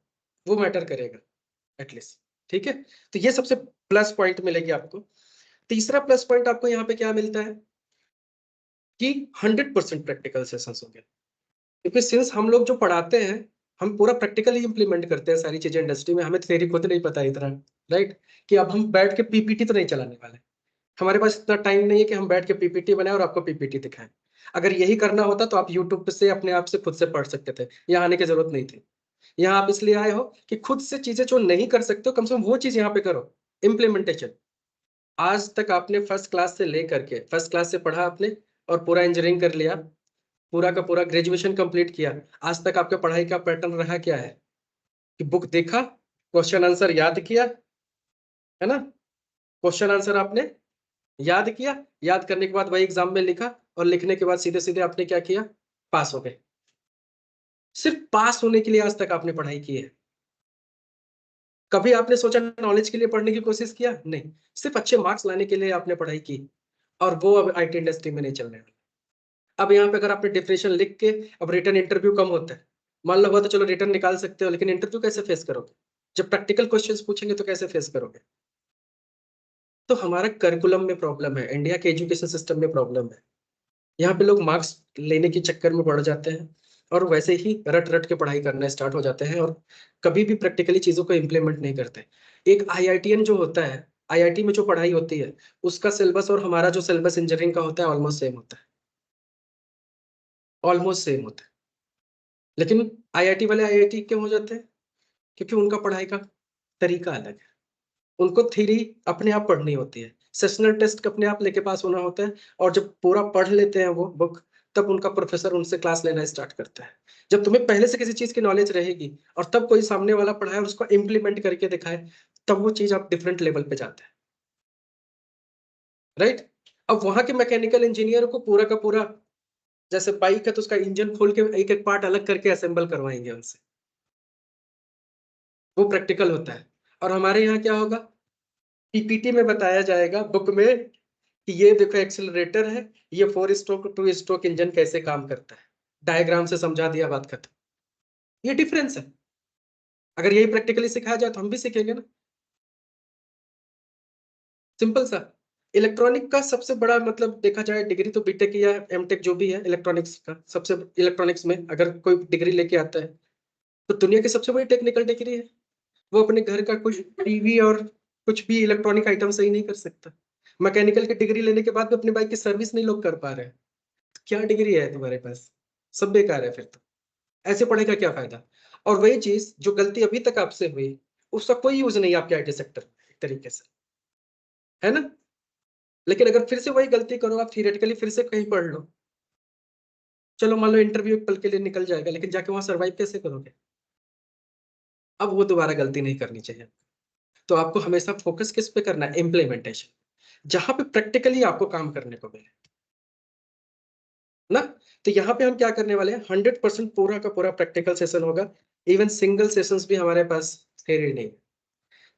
वो मैटर करेगा एटलीस्ट, ठीक है। तो ये सबसे प्लस पॉइंट मिलेगी आपको। तीसरा प्लस पॉइंट आपको यहाँ पे क्या मिलता है कि 100% प्रैक्टिकल सेशंस होंगे, क्योंकि सिंस हम लोग जो पढ़ाते हैं हम पूरा प्रैक्टिकली इंप्लीमेंट करते हैं सारी चीजें इंडस्ट्री में। हमें थ्योरी खुद नहीं पता है इतना, राइट, कि अब हम बैठ के PPT तो नहीं चलाने वाले। हमारे पास इतना टाइम नहीं है कि हम बैठ के PPT बनाए और आपको PPT दिखाएं। अगर यही करना होता तो आप यूट्यूब से अपने आप से खुद से पढ़ सकते थे, यहाँ आने की जरूरत नहीं थी। यहाँ आप इसलिए आए हो कि खुद से चीजें जो नहीं कर सकते हो कम से कम वो चीज यहाँ पे करो, इम्प्लीमेंटेशन। आज तक आपने फर्स्ट क्लास से लेकर के, फर्स्ट क्लास से पढ़ा आपने और पूरा इंजीनियरिंग कर लिया, पूरा का पूरा ग्रेजुएशन कंप्लीट किया, आज तक आपके पढ़ाई का पैटर्न रहा क्या है कि बुक देखा, क्वेश्चन आंसर याद किया, है ना, क्वेश्चन आंसर आपने याद किया, याद करने के बाद वही एग्जाम में लिखा, और लिखने के बाद सीधे सीधे आपने क्या किया, पास हो गए। सिर्फ पास होने के लिए आज तक आपने पढ़ाई की है। कभी आपने सोचा नॉलेज के लिए पढ़ने की कोशिश किया? नहीं, सिर्फ अच्छे मार्क्स लाने के लिए आपने पढ़ाई की, और वो अब IT इंडस्ट्री में नहीं चल रहा है। अब यहाँ पे अगर आपने डिफरेंशियल लिख के, अब रिटर्न इंटरव्यू कम होता है, मान लो हुआ तो चलो रिटर्न निकाल सकते हो, लेकिन इंटरव्यू कैसे फेस करोगे? जब प्रैक्टिकल क्वेश्चंस पूछेंगे तो कैसे फेस करोगे? तो हमारा करिकुलम में प्रॉब्लम है, इंडिया के एजुकेशन सिस्टम में प्रॉब्लम है। यहाँ पे लोग मार्क्स लेने के चक्कर में पड़ जाते हैं और वैसे ही रट रट के पढ़ाई करना स्टार्ट हो जाते हैं, और कभी भी प्रैक्टिकली चीजों को इम्प्लीमेंट नहीं करते। एक IITian जो होता है, IIT में जो पढ़ाई होती है, उसका सिलेबस और हमारा जो सिलेबस इंजीनियरिंग का होता है ऑलमोस्ट सेम होता है, ऑलमोस्ट सेम होता है। लेकिन IIT वाले IIT क्यों हो जाते हैं? क्योंकि उनका पढ़ाई का तरीका अलग है। उनको थ्योरी अपने आप पढ़नी होती है, सेशनल टेस्ट अपने आप लेके पास होना होता है, और जब पूरा पढ़ लेते हैं वो बुक, तब उनका प्रोफेसर उनसे क्लास लेना स्टार्ट करता है। जब तुम्हें पहले से किसी चीज की नॉलेज रहेगी और तब कोई सामने वाला पढ़ाए और उसको इम्प्लीमेंट करके दिखाए, तब वो चीज आप डिफरेंट लेवल पे जाते हैं, राइट। अब वहां के मैकेनिकल इंजीनियर को पूरा का पूरा, जैसे बाइक है तो उसका इंजन खोल के एक एक पार्ट अलग करके असेंबल करवाएंगे उनसे, वो प्रैक्टिकल होता है। और हमारे यहाँ क्या होगा, PPT में बताया जाएगा बुक में कि ये देखो एक्सेलरेटर है, ये 4 स्ट्रोक 2 स्ट्रोक इंजन कैसे काम करता है, डायग्राम से समझा दिया, बात खत्म। ये डिफरेंस है। अगर यही प्रैक्टिकली सिखाया जाए तो हम भी सीखेंगे ना, सिंपल सा। इलेक्ट्रॉनिक का सबसे बड़ा मतलब देखा जाए डिग्री तो बीटेक या एमटेक जो भी है, इलेक्ट्रॉनिक्स का सबसे, इलेक्ट्रॉनिक्स में अगर कोई डिग्री लेके आता है तो दुनिया की सबसे बड़ी टेक्निकल डिग्री है। वो अपने घर का कुछ टीवी और कुछ भी इलेक्ट्रॉनिक आइटम सही नहीं कर सकता। मैकेनिकल की डिग्री लेने के बाद भी अपनी बाइक की सर्विस नहीं लोग कर पा रहे हैं। क्या डिग्री है तुम्हारे पास? सब बेकार है फिर तो, ऐसे पढ़े का क्या फायदा? और वही चीज जो गलती अभी तक आपसे हुई, उसका कोई यूज नहीं आपके IT सेक्टर में, एक तरीके से, है ना। लेकिन अगर फिर से वही गलती करो, आप थियरेटिकली फिर से कहीं पढ़ लो, चलो मान लो इंटरव्यू एक पल के लिए निकल जाएगा, लेकिन जाके वहां सर्वाइव कैसे करोगे? अब वो दोबारा गलती नहीं करनी चाहिए। तो आपको हमेशा फोकस किस पे करना है? इम्प्लीमेंटेशन, जहां पे प्रैक्टिकली आपको काम करने को मिले ना। तो यहाँ पे हम क्या करने वाले हैं, 100% पूरा का पूरा प्रैक्टिकल सेशन होगा। इवन सिंगल सेशंस भी हमारे पास थ्योरी नहीं।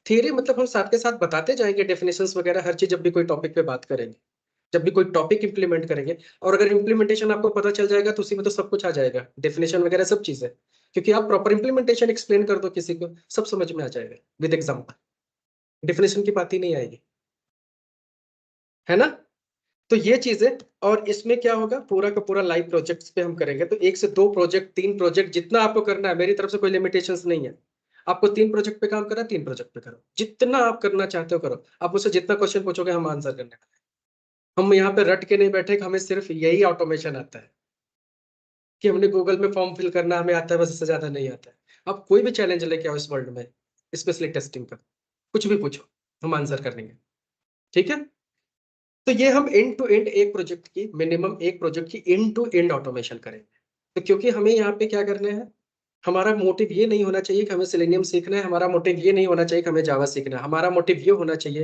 थ्योरी मतलब हम साथ के साथ बताते जाएंगे डेफिनेशंस वगैरह हर चीज, जब भी कोई टॉपिक पे बात करेंगे, जब भी कोई टॉपिक इंप्लीमेंट करेंगे। और अगर इंप्लीमेंटेशन आपको पता चल जाएगा तो उसी में तो सब कुछ आ जाएगा, डेफिनेशन वगैरह सब चीजें, क्योंकि आप प्रॉपर इंप्लीमेंटेशन एक्सप्लेन कर दो किसी को, सब समझ में आ जाएगा विद एग्जाम्पल, डेफिनेशन की बात ही नहीं आएगी, है ना। तो ये चीजें, और इसमें क्या होगा, पूरा का पूरा लाइव प्रोजेक्ट्स पे हम करेंगे। तो 1 से 2 प्रोजेक्ट, 3 प्रोजेक्ट, जितना आपको करना है, मेरी तरफ से कोई लिमिटेशंस नहीं है। आपको 3 प्रोजेक्ट पे काम करना है, 3 प्रोजेक्ट पे करो, जितना आप करना चाहते हो करो। आप मुझसे जितना क्वेश्चन पूछोगे हम आंसर करने का। हम यहाँ पे रट के नहीं बैठे कि हमें सिर्फ यही ऑटोमेशन आता है, कि हमने गूगल में फॉर्म फिल करना हमें आता है, बस इससे ज्यादा नहीं आता है। आप कोई भी चैलेंज लेके आओ इस वर्ल्ड में, स्पेशली टेस्टिंग का, कुछ भी पूछो, हम आंसर कर देंगे, ठीक है। तो ये हम एंड टू एंड एक प्रोजेक्ट की, मिनिमम एक प्रोजेक्ट की एंड टू एंड ऑटोमेशन करेंगे। तो क्योंकि हमें यहाँ पे क्या करना है, हमारा मोटिव ये नहीं होना चाहिए कि हमें सेलेनियम सीखना है, हमारा मोटिव ये नहीं होना चाहिए कि हमें जावा सीखना है। हमारा मोटिव ये होना चाहिए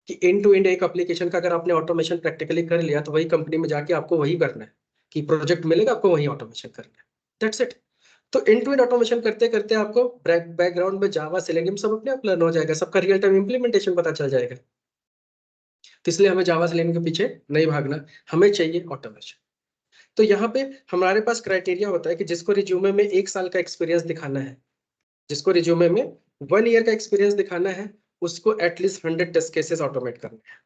कि एंड टू एंड एक एप्लीकेशन का अगर आपने ऑटोमेशन प्रैक्टिकली कर लिया, तो वही कंपनी में जाके आपको वही करना है, कि प्रोजेक्ट मिलेगा आपको वही ऑटोमेशन करना है, दैट्स इट। तो एंड टू एंड ऑटोमेशन करते करते आपको बैकग्राउंड में जावा, सेलेनियम सब अपने आप लर्न हो जाएगा, सबका रियल टाइम इंप्लीमेंटेशन पता चल जाएगा। तो इसलिए हमें जावा सेलेनियम के पीछे नहीं भागना, हमें चाहिए ऑटोमेशन। तो यहाँ पे हमारे पास क्राइटेरिया होता है कि जिसको रिज्यूमे में 1 साल का एक्सपीरियंस दिखाना है, जिसको रिज्यूमे में 1 ईयर का एक्सपीरियंस दिखाना है, उसको एटलीस्ट 100 टेस्ट केसेस ऑटोमेट करने हैं।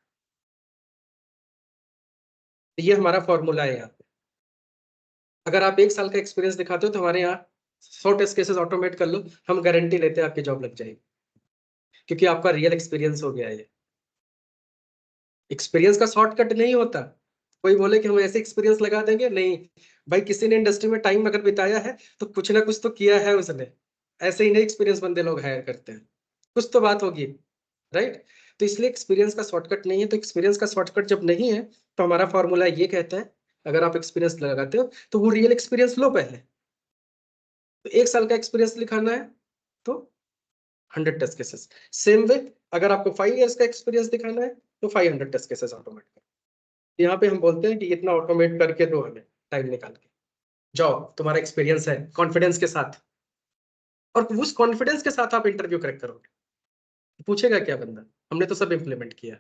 ये हमारा फॉर्मूला है यहाँ पे। अगर आप 1 साल का एक्सपीरियंस दिखाते हो तो हमारे यहाँ 100 टेस्ट केसेस ऑटोमेट कर लो, हम गारंटी लेते हैं आपकी जॉब लग जाएगी, क्योंकि आपका रियल एक्सपीरियंस हो गया है। एक्सपीरियंस का शॉर्टकट नहीं होता। कोई बोले कि हम ऐसे एक्सपीरियंस लगा देंगे, नहीं भाई, किसी ने इंडस्ट्री में टाइम अगर बिताया है तो कुछ ना कुछ तो किया है उसने, ऐसे ही नहीं एक्सपीरियंस बंदे लोग हायर करते हैं, कुछ तो बात होगी, राइट। तो इसलिए एक्सपीरियंस का शॉर्टकट नहीं है। तो एक्सपीरियंस का शॉर्टकट जब नहीं है, तो हमारा फॉर्मूला ये कहता है, अगर आप एक्सपीरियंस लगाते हो तो वो रियल एक्सपीरियंस लो पहले। तो 1 साल का एक्सपीरियंस दिखाना है तो 100 टेस्ट केसेस। सेम वे अगर आपको 5 इयर्स का एक्सपीरियंस दिखाना है तो 500 टेस्ट केसेस ऑटोमेट करो। यहाँ पे हम बोलते हैं कि इतना ऑटोमेट करके दो हमें, टाइम निकाल के जाओ, तुम्हारा एक्सपीरियंस है, कॉन्फिडेंस के साथ। और उस कॉन्फिडेंस के साथ आप इंटरव्यू क्रैक करोगे, पूछेगा क्या बंदा, हमने तो सब इंप्लीमेंट किया।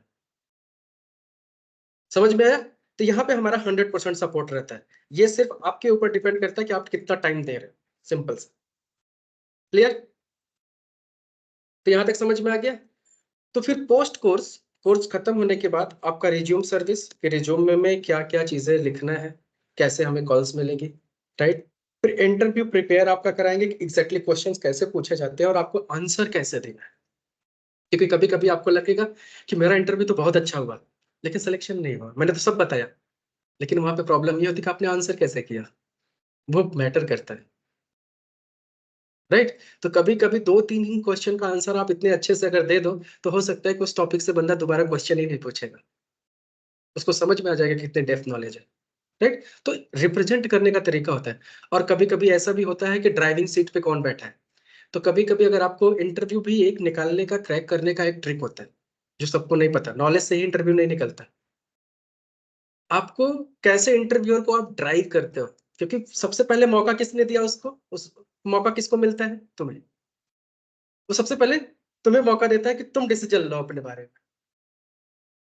समझ में आया। तो यहाँ पे हमारा 100% सपोर्ट रहता है। ये सिर्फ आपके ऊपर डिपेंड करता है कि आप कितना टाइम दे रहे हो, सिंपल सा, क्लियर। तो यहाँ तक समझ में आ गया। तो फिर पोस्ट कोर्स खत्म होने के बाद आपका रिज्यूम सर्विस, कि रिज्यूम में क्या क्या चीजें लिखना है, कैसे हमें कॉल्स मिलेंगी, राइट। फिर इंटरव्यू प्रिपेयर आपका कराएंगे कि एग्जैक्टली क्वेश्चंस कैसे पूछे जाते हैं और आपको आंसर कैसे देना है। क्योंकि कभी कभी आपको लगेगा कि मेरा इंटरव्यू तो बहुत अच्छा हुआ, लेकिन सिलेक्शन नहीं हुआ, मैंने तो सब बताया, लेकिन वहां पे प्रॉब्लम ये होती है कि आपने आंसर कैसे किया, वो मैटर करता है, राइट। तो कभी कभी 2-3 ही क्वेश्चन का आंसर आप इतने अच्छे से अगर दे दो, तो हो सकता है कि उस टॉपिक से बंदा दोबारा क्वेश्चन ही नहीं पूछेगा, उसको समझ में आ जाएगा कि कितने डेप्थ नॉलेज है, राइट। तो रिप्रेजेंट करने का तरीका होता है। और कभी कभी ऐसा भी होता है कि ड्राइविंग सीट पे कौन बैठा है। तो कभी कभी अगर आपको इंटरव्यू भी एक निकालने का, क्रैक करने का एक ट्रिक होता है, जो सबको नहीं पता, नॉलेज से ही इंटरव्यू नहीं निकलता। आपको कैसे इंटरव्यूअर को आप ड्राइव करते हो, क्योंकि सबसे पहले मौका किसने दिया उसको, उस मौका किसको मिलता है, तुम्हें। वो सबसे पहले तुम्हें मौका देता है कि तुम डिसीजन लो अपने बारे में।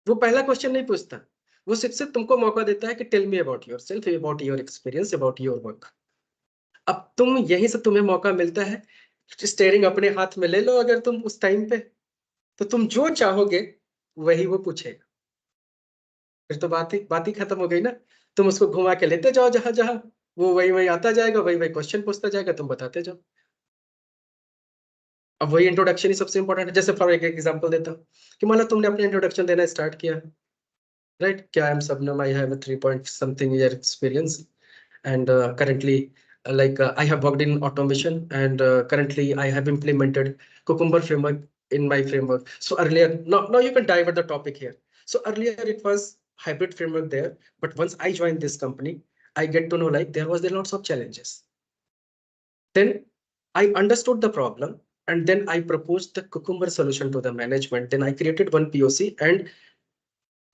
वो पहला क्वेश्चन नहीं पूछता, वो सिर्फ तुमको मौका देता है कि tell me about yourself, about your experience, about your work. अब तुम यहीं से तुम्हें मौका मिलता है, स्टेयरिंग अपने हाथ में ले लो अगर तुम उस टाइम पे, तो तुम जो चाहोगे वही वो पूछेगा। फिर तो बात ही खत्म हो गई ना। तुम उसको घुमा के लेते जाओ जहां जहां, वो वही वही आता जाएगा, वही वही क्वेश्चन पूछता जाएगा, तुम बताते जाओ। अब वही इंट्रोडक्शन ही सबसे इंपॉर्टेंट है। जैसे फॉर एक एग्जांपल देता हूँ कि मान लो तुमने अपने इंट्रोडक्शन देना स्टार्ट किया, राइट। क्या I am Sabnam, I have a 3 point something year experience and currently I have worked in automation and currently I have implemented Cucumber framework in my framework. So earlier, now you can divert the topic here. So earlier it was hybrid framework there, but once I joined this company, I get to know there was lots of challenges. Then I understood the problem, and then I proposed the Cucumber solution to the management. Then I created one POC and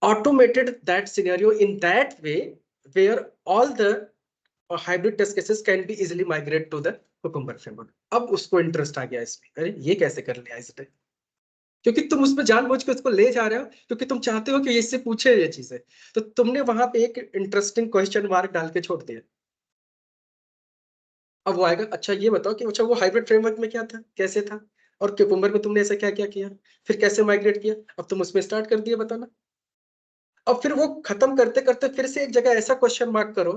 automated that scenario in that way where all the hybrid test cases can be easily migrate to the Cucumber framework. अब उसको interest आ गया इसमें, अरे ये कैसे कर लिया इसने, क्योंकि तुम उसमें जानबूझ के उसको ले जा रहे हो क्योंकि तुम चाहते हो कि इससे पूछे ये चीजें, तो तुमने वहां पे एक इंटरेस्टिंग क्वेश्चन मार्क डाल के छोड़ दिया। अब वो आएगा, अच्छा ये बताओ कि अच्छा वो हाइब्रिड फ्रेमवर्क में क्या था, कैसे था, और क्यूकम्बर में तुमने ऐसा क्या क्या किया, फिर कैसे माइग्रेट किया, अब तुम उसमें स्टार्ट कर दिया बताना। अब फिर वो खत्म करते करते फिर से एक जगह ऐसा क्वेश्चन मार्क करो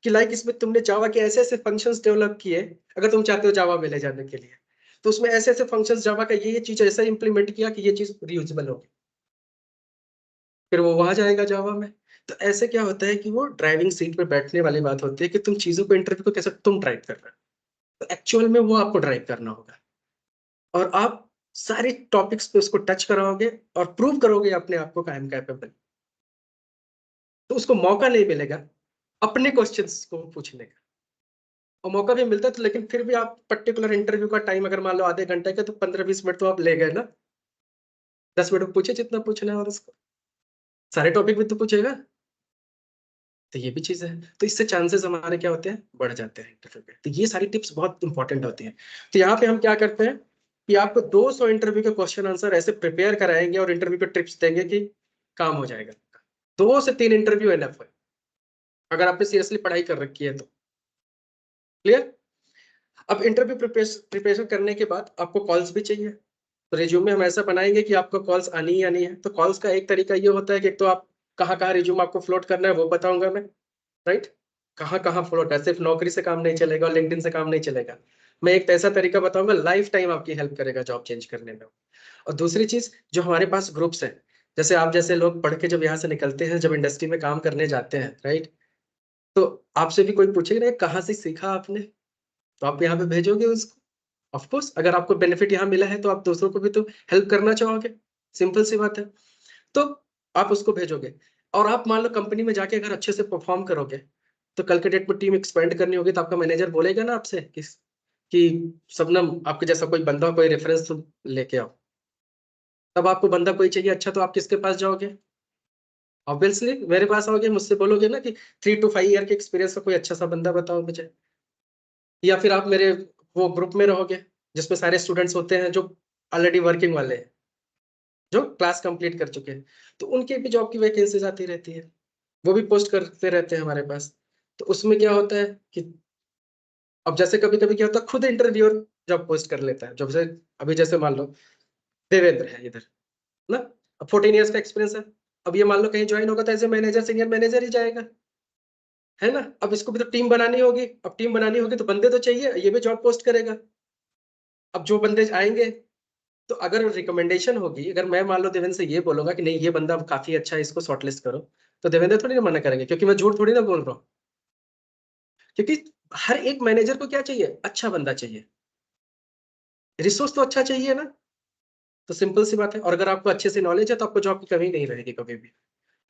कि लाइक इसमें तुमने जावा के ऐसे ऐसे फंक्शंस डेवलप किए, अगर तुम चाहते हो जावा में ले जाने के लिए, तो उसमें ऐसे ऐसे फंक्शंस जावा का ये चीज ऐसा इंप्लीमेंट किया कि ये चीज रीयूजेबल होगी, फिर वो वहां जाएगा जावा में। तो ऐसे क्या होता है कि वो ड्राइविंग सीट पे बैठने वाली बात होती है कि तुम चीजों को, इंटरव्यू को कैसे तुम ड्राइव कर रहे हो, तो एक्चुअल में वो आपको ड्राइव करना होगा और आप सारे टॉपिक्स पे उसको टच कराओगे और प्रूव करोगे अपने आप को कायम कैपेबल, तो उसको मौका नहीं मिलेगा अपने क्वेश्चंस को पूछने का, और मौका भी मिलता है तो लेकिन फिर भी आप पर्टिकुलर इंटरव्यू का टाइम अगर मान लो आधे घंटे का, तो 15-20 मिनट तो आप ले गए ना, 10 मिनट पूछे जितना पूछना है और उसको सारे टॉपिक भी तो पूछेगा, तो ये भी चीज है, तो इससे चांसेस हमारे क्या होते हैं, बढ़ जाते हैं इंटरव्यू के। तो ये सारी टिप्स बहुत इंपॉर्टेंट होती हैं। तो यहाँ पे हम क्या करते हैं कि आपको 200 इंटरव्यू के क्वेश्चन आंसर ऐसे प्रिपेयर कराएंगे और इंटरव्यू के टिप्स देंगे कि काम हो जाएगा। 2 से 3 इंटरव्यू एनफ है अगर आपने सीरियसली पढ़ाई कर रखी है तो। क्लियर? अब इंटरव्यू प्रिपरेशन करने के बाद आपको कॉल्स भी चाहिए, तो रिज्यूमे हम ऐसा बनाएंगे कि आपको कॉल्स आनी ही आनी है। तो कॉल्स का एक तरीका ये होता है कि एक तो आप कहाँ रिज्यूम आपको फ्लोट करना है वो बताऊंगा मैं, राइट, कहाँ फ्लोट है, सिर्फ नौकरी से काम नहीं चलेगा और लिंक्डइन से काम नहीं चलेगा, मैं एक ऐसा तरीका बताऊंगा लाइफ टाइम आपकी हेल्प करेगा जॉब चेंज करने में। और दूसरी चीज, जो हमारे पास ग्रुप्स हैं, जैसे आप जैसे लोग पढ़ के जब यहाँ से निकलते हैं, जब इंडस्ट्री में काम करने जाते हैं, राइट, तो आपसे भी कोई पूछेगा ना कहाँ से सीखा आपने, तो आप यहाँ पे भेजोगे उसको। ऑफ कोर्स अगर आपको बेनिफिट यहाँ मिला है तो आप दूसरों को भी तो हेल्प करना चाहोगे, सिंपल सी बात है, तो आप उसको भेजोगे। और आप मान लो कंपनी में जाके अगर अच्छे से परफॉर्म करोगे, तो कल के डेट में टीम एक्सपेंड करनी होगी, तो आपका मैनेजर बोलेगा ना आपसे कि सबनम आपके जैसा कोई बंदा, कोई रेफरेंस लेके आओ, तब आपको बंदा कोई चाहिए अच्छा, तो आप किसके पास जाओगे, ऑब्वियसली मेरे पास आओगे, मुझसे बोलोगे ना कि 3 to 5 ईयर के एक्सपीरियंस का कोई अच्छा सा बंदा बताओ मुझे, या फिर आप मेरे वो ग्रुप में रहोगे जिसमें सारे स्टूडेंट्स होते हैं जो ऑलरेडी वर्किंग वाले हैं, जो क्लास कंप्लीट कर चुके हैं, तो उनके भी जॉब की वैकेंसीज आती रहती है, वो भी पोस्ट करते रहते हैं हमारे पास। तो उसमें क्या होता है कि अब जैसे कभी कभी क्या होता है, खुद इंटरव्यूअर जॉब पोस्ट कर लेता है, जब से अभी जैसे मान लो देवेंद्र है इधर ना, अब 14 ईयर्स का एक्सपीरियंस है, अब ये मान लो कहीं ज्वाइन होगा तो as a manager, senior manager ही जाएगा, है ना। अब इसको भी तो टीम बनानी होगी, अब टीम बनानी होगी तो बंदे तो चाहिए, ये भी जॉब पोस्ट करेगा। अब जो बंदे आएंगे, तो अगर रिकमेंडेशन होगी, अगर मैं मान लो देवेंद्र से ये बोलूंगा कि नहीं ये बंदा काफी अच्छा है, इसको शॉर्टलिस्ट करो, तो देवेंद्र थोड़ी ना मना करेंगे, क्योंकि मैं झूठ थोड़ी ना बोल रहा हूँ, क्योंकि हर एक मैनेजर को क्या चाहिए, अच्छा बंदा चाहिए, रिसोर्स तो अच्छा चाहिए ना, तो सिंपल सी बात है। और अगर आपको अच्छे से नॉलेज है तो आपको जॉब की कमी नहीं रहेगी कभी भी।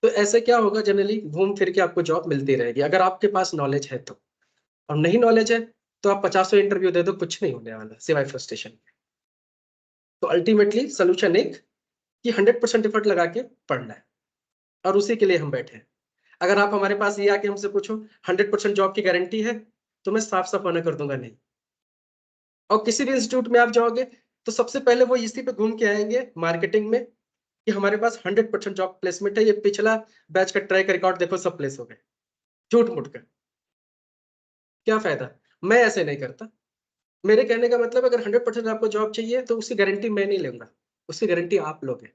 तो ऐसे क्या होगा, जनरली घूम फिर के आपको जॉब मिलती रहेगी अगर आपके पास नॉलेज है तो, और नहीं नॉलेज है तो आप 50 इंटरव्यू दे दो, कुछ नहीं होने वाला सिवाय फ्रस्ट्रेशन। तो अल्टीमेटली सोल्यूशन एक कि 100% एफर्ट लगा के पढ़ना है, और उसी के लिए हम बैठे हैं। अगर आप हमारे पास ये आके हमसे पूछो 100% जॉब की गारंटी है, तो मैं साफ साफ मना कर दूंगा नहीं। और किसी भी इंस्टीट्यूट में आप जाओगे तो सबसे पहले वो इसी पे घूम के आएंगे मार्केटिंग में कि हमारे पास 100% जॉब प्लेसमेंट है, ये पिछला बैच का ट्रैक रिकॉर्ड देखो सब प्लेस हो गए, झूठ मूठ कर क्या फायदा। मैं ऐसे नहीं करता, मेरे कहने का मतलब अगर 100% आपको जॉब चाहिए तो उसकी गारंटी मैं नहीं लूंगा, उसकी गारंटी आप लोगे,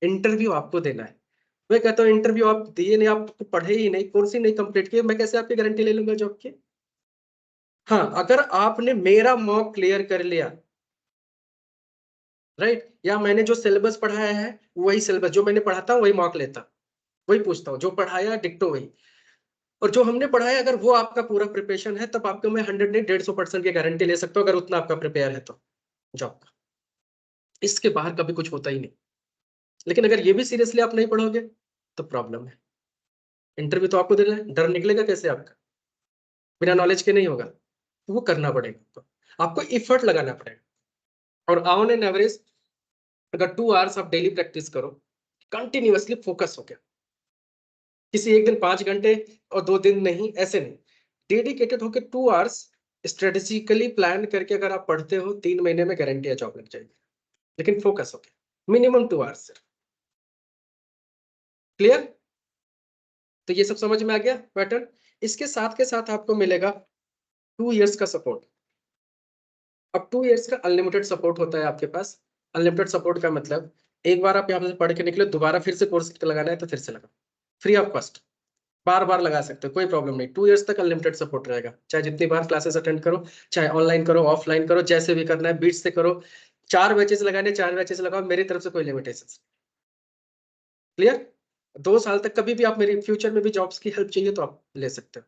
इंटरव्यू आपको देना है। मैं कहता हूँ इंटरव्यू आप दिए नहीं, आप पढ़े ही नहीं, कोर्स ही नहीं कंप्लीट किए, मैं कैसे आपकी गारंटी ले लूंगा जॉब की। हाँ, अगर आपने मेरा मॉक क्लियर कर लिया, राइट, या मैंने जो सिलेबस पढ़ाया है वही सिलेबस जो मैंने पढ़ाता हूँ वही मॉक लेता, वही पूछता हूँ, जो पढ़ाया डिक्टो वही, और जो हमने पढ़ाया अगर वो आपका पूरा प्रिपरेशन है, तब आपको मैं 100 नहीं 150% की गारंटी ले सकता हूँ, अगर उतना आपका प्रिपेयर है तो जॉब का। इसके बाहर कभी कुछ होता ही नहीं। लेकिन अगर ये भी सीरियसली आप नहीं पढ़ोगे तो प्रॉब्लम है। इंटरव्यू तो आपको देना है, डर निकलेगा कैसे आपका, बिना नॉलेज के नहीं होगा, तो वो करना पड़ेगा, तो आपको एफर्ट लगाना पड़ेगा। और ऑन एन एवरेज अगर 2 आवर्स आप डेली प्रैक्टिस करो, कंटिन्यूअसली फोकस हो गया, किसी एक दिन 5 घंटे और 2 दिन नहीं, ऐसे नहीं, डेडिकेटेड होकर 2 आवर्स स्ट्रेटेजिकली प्लान करके अगर आप पढ़ते हो, 3 महीने में गारंटी है जॉब लग जाएगी, लेकिन फोकस हो गया, मिनिमम 2 आवर्स। क्लियर? तो ये सब समझ में आ गया पैटर्न। इसके साथ के साथ आपको मिलेगा 2 इयर्स का सपोर्ट। अब 2 इयर्स का अनलिमिटेड सपोर्ट होता है आपके पास। अनलिमिटेड सपोर्ट का मतलब एक बार आप यहाँ से पढ़ के निकले, दोबारा फिर से कोर्स लगाना है तो फिर से लगा, फ्री ऑफ कॉस्ट, बार बार लगा सकते हो, कोई प्रॉब्लम नहीं। 2 इयर्स तक अनलिमिटेड सपोर्ट रहेगा, चाहे जितनी बार क्लासेस अटेंड करो, चाहे ऑनलाइन करो, ऑफलाइन करो, जैसे भी करना है, बीच से करो, 4 बैचेस लगाने 4 बैचेस लगाओ, मेरी तरफ से कोई लिमिटेशन। क्लियर? 2 साल तक कभी भी आप मेरी फ्यूचर में भी जॉब्स की हेल्प चाहिए तो आप ले सकते हो।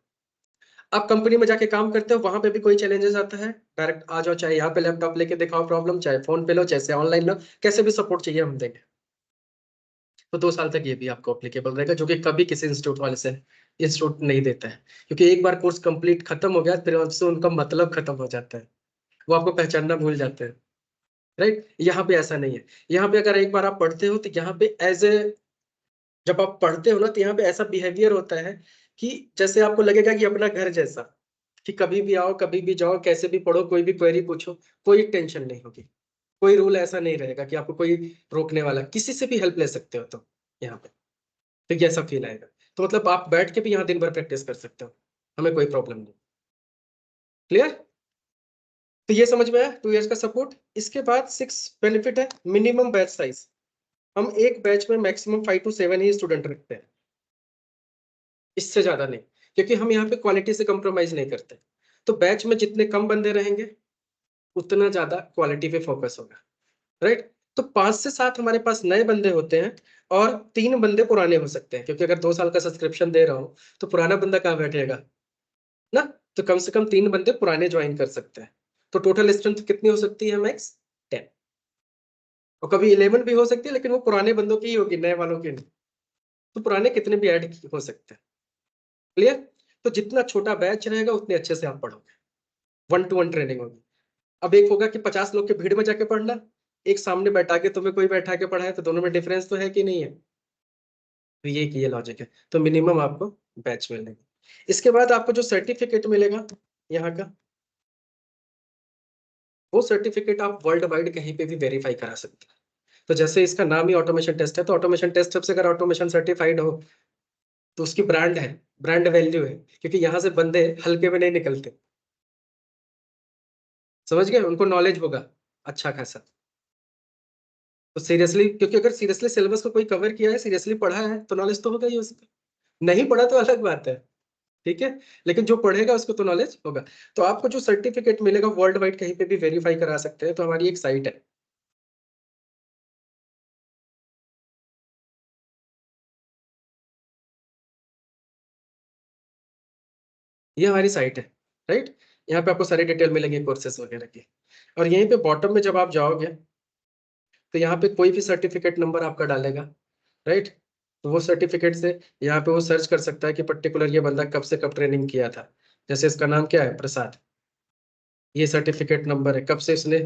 आप कंपनी में जाके काम करते हो, वहां पे भी कोई चैलेंजेस आता है, डायरेक्ट आ जाओ, चाहे यहाँ पे लैपटॉप लेके दिखाओ प्रॉब्लम, चाहे फोन पे लो, चाहे ऑनलाइन लो, कैसे भी सपोर्ट चाहिए हम देंगे। तो 2 साल तक ये भी आपको अप्लीकेबल रहेगा, जो कि कभी किसी इंस्टीट्यूट वाले से इंस्टीट्यूट नहीं देता है, क्योंकि एक बार कोर्स कंप्लीट खत्म हो गया फिर उससे उनका मतलब खत्म हो जाता है, वो आपको पहचानना भूल जाते हैं। राइट? यहाँ पे ऐसा नहीं है। यहाँ पे अगर एक बार आप पढ़ते हो तो यहाँ पे एज ए, जब आप पढ़ते हो ना तो यहाँ पे ऐसा बिहेवियर होता है कि जैसे आपको लगेगा कि अपना घर जैसा, कि कभी भी आओ, कभी भी जाओ, कैसे भी पढ़ो, कोई भी क्वेरी पूछो, कोई टेंशन नहीं होगी, कोई रूल ऐसा नहीं रहेगा कि आपको कोई रोकने वाला, किसी से भी हेल्प ले सकते हो तो यहाँ पे, तो ऐसा फील आएगा। तो मतलब आप बैठ के भी यहाँ दिन भर प्रैक्टिस कर सकते हो, हमें कोई प्रॉब्लम नहीं। क्लियर? तो ये समझ में आया 2 इयर्स का सपोर्ट। इसके बाद 6 बेनिफिट है, मिनिमम बैच साइज। हम एक बैच में मैक्सिमम 5 to 7 ही स्टूडेंट रखते हैं, इससे ज्यादा नहीं, क्योंकि हम यहाँ पे क्वालिटी से कंप्रोमाइज नहीं करते। तो बैच में जितने कम बंदे रहेंगे उतना ज्यादा क्वालिटी पे फोकस होगा। राइट? तो 5 से 7 हमारे पास नए बंदे होते हैं और 3 बंदे पुराने हो सकते हैं, क्योंकि अगर 2 साल का सब्सक्रिप्शन दे रहा हूँ तो पुराना बंदा कहाँ बैठेगा ना, तो कम से कम 3 बंदे पुराने ज्वाइन कर सकते हैं। तो टोटल स्ट्रेंथ कितनी हो सकती है? मैक्स 10, और कभी 11 भी हो सकती है, लेकिन वो पुराने बंदों की ही होगी, नए वालों की नहीं। तो पुराने कितने भी ऐड हो सकते हैं। क्लियर? तो जितना छोटा बैच रहेगा उतने अच्छे से आप पढ़ोगे, 1 to 1 ट्रेनिंग होगी। अब एक होगा कि 50 लोग के भीड़ में जाके पढ़ना, एक सामने बैठा के तुम्हें कोई बैठा के पढ़ा है, तो दोनों में डिफरेंस तो है कि नहीं है? तो ये लॉजिक है। तो मिनिमम आपको बैच मिलेगा। इसके बाद आपको जो सर्टिफिकेट मिलेगा यहाँ का, वो सर्टिफिकेट आप वर्ल्ड वाइड कहीं पे भी वेरीफाई करा सकते हैं। तो जैसे इसका नाम ही ऑटोमेशन टेस्ट है, तो ऑटोमेशन टेस्ट सबसे अगर ऑटोमेशन सर्टिफाइड हो तो उसकी ब्रांड है, ब्रांड वैल्यू है, क्योंकि यहाँ से बंदे हल्के में नहीं निकलते। समझ गए? उनको नॉलेज होगा अच्छा खासा। तो सीरियसली, क्योंकि अगर सीरियसली सिलेबस को कोई कवर किया है, सीरियसली पढ़ा है, तो नॉलेज तो होगा ही उसका। नहीं पढ़ा तो अलग बात है, ठीक है, लेकिन जो पढ़ेगा उसको तो नॉलेज होगा। तो आपको जो सर्टिफिकेट मिलेगा वर्ल्ड वाइड कहीं पे भी वेरीफाई करा सकते हैं। तो हमारी एक साइट है, ये हमारी साइट है। राइट? यहाँ पे आपको सारी डिटेल मिलेंगे कोर्सेज वगैरह की। और यहीं पे बॉटम में जब आप जाओगे तो यहाँ पे कोई भी सर्टिफिकेट नंबर आपका डालेगा, राइट? तो वो सर्टिफिकेट से यहाँ पे वो सर्च कर सकता है कि पर्टिकुलर ये बंदा कब से कब ट्रेनिंग किया था। जैसे इसका नाम क्या है? प्रसाद। ये सर्टिफिकेट नंबर है, कब से इसने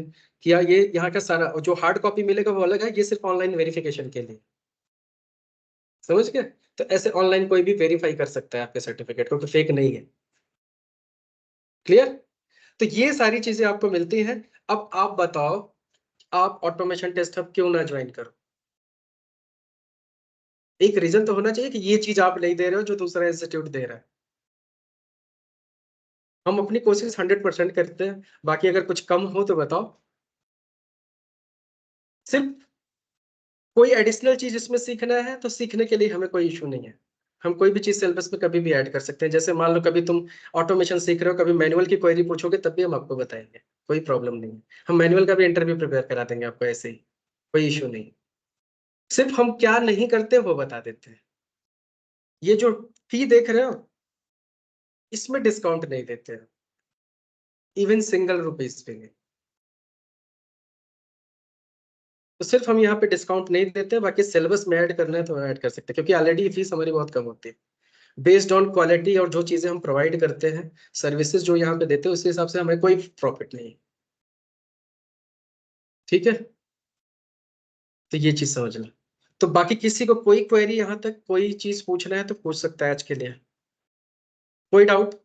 किया। ये यहाँ का सारा जो हार्ड कॉपी मिलेगा वो अलग है, ये सिर्फ ऑनलाइन वेरिफिकेशन के लिए। समझ गए? तो ऐसे ऑनलाइन कोई भी वेरीफाई कर सकता है आपके सर्टिफिकेट को, फेक नहीं है। क्लियर? तो ये सारी चीजें आपको मिलती हैं। अब आप बताओ, आप ऑटोमेशन टेस्ट हब क्यों ना ज्वाइन करो? एक रीजन तो होना चाहिए कि ये चीज आप नहीं दे रहे हो जो दूसरा इंस्टीट्यूट दे रहा है। हम अपनी कोशिश 100% करते हैं, बाकी अगर कुछ कम हो तो बताओ। सिर्फ कोई एडिशनल चीज इसमें सीखना है तो सीखने के लिए हमें कोई इशू नहीं है। हम कोई भी चीज सिलेबस में कभी भी ऐड कर सकते हैं। जैसे मान लो कभी तुम ऑटोमेशन सीख रहे हो, कभी मैनुअल की क्वेरी पूछोगे, तब भी हम आपको बताएंगे, कोई प्रॉब्लम नहीं है। हम मैनुअल का भी इंटरव्यू प्रिपेयर करा देंगे आपको, ऐसे ही, कोई इशू नहीं। सिर्फ हम क्या नहीं करते वो बता देते हैं। ये जो फी देख रहे हो, इसमें डिस्काउंट नहीं देते हैं, इवन सिंगल रुपीज पे नहीं। तो सिर्फ हम यहाँ पे डिस्काउंट नहीं देते, बाकी सिलेबस में ऐड करना है तो ऐड कर सकते हैं, क्योंकि ऑलरेडी फीस हमारी बहुत कम होती है। बेस्ड ऑन क्वालिटी और जो चीजें हम प्रोवाइड करते हैं, सर्विसेज जो यहाँ पे देते हैं, उस हिसाब से हमें कोई प्रॉफिट नहीं है। ठीक है, तो ये चीज समझना। तो बाकी किसी को कोई क्वेरी यहाँ तक कोई चीज पूछना है तो पूछ सकता है आज के लिए, कोई डाउट?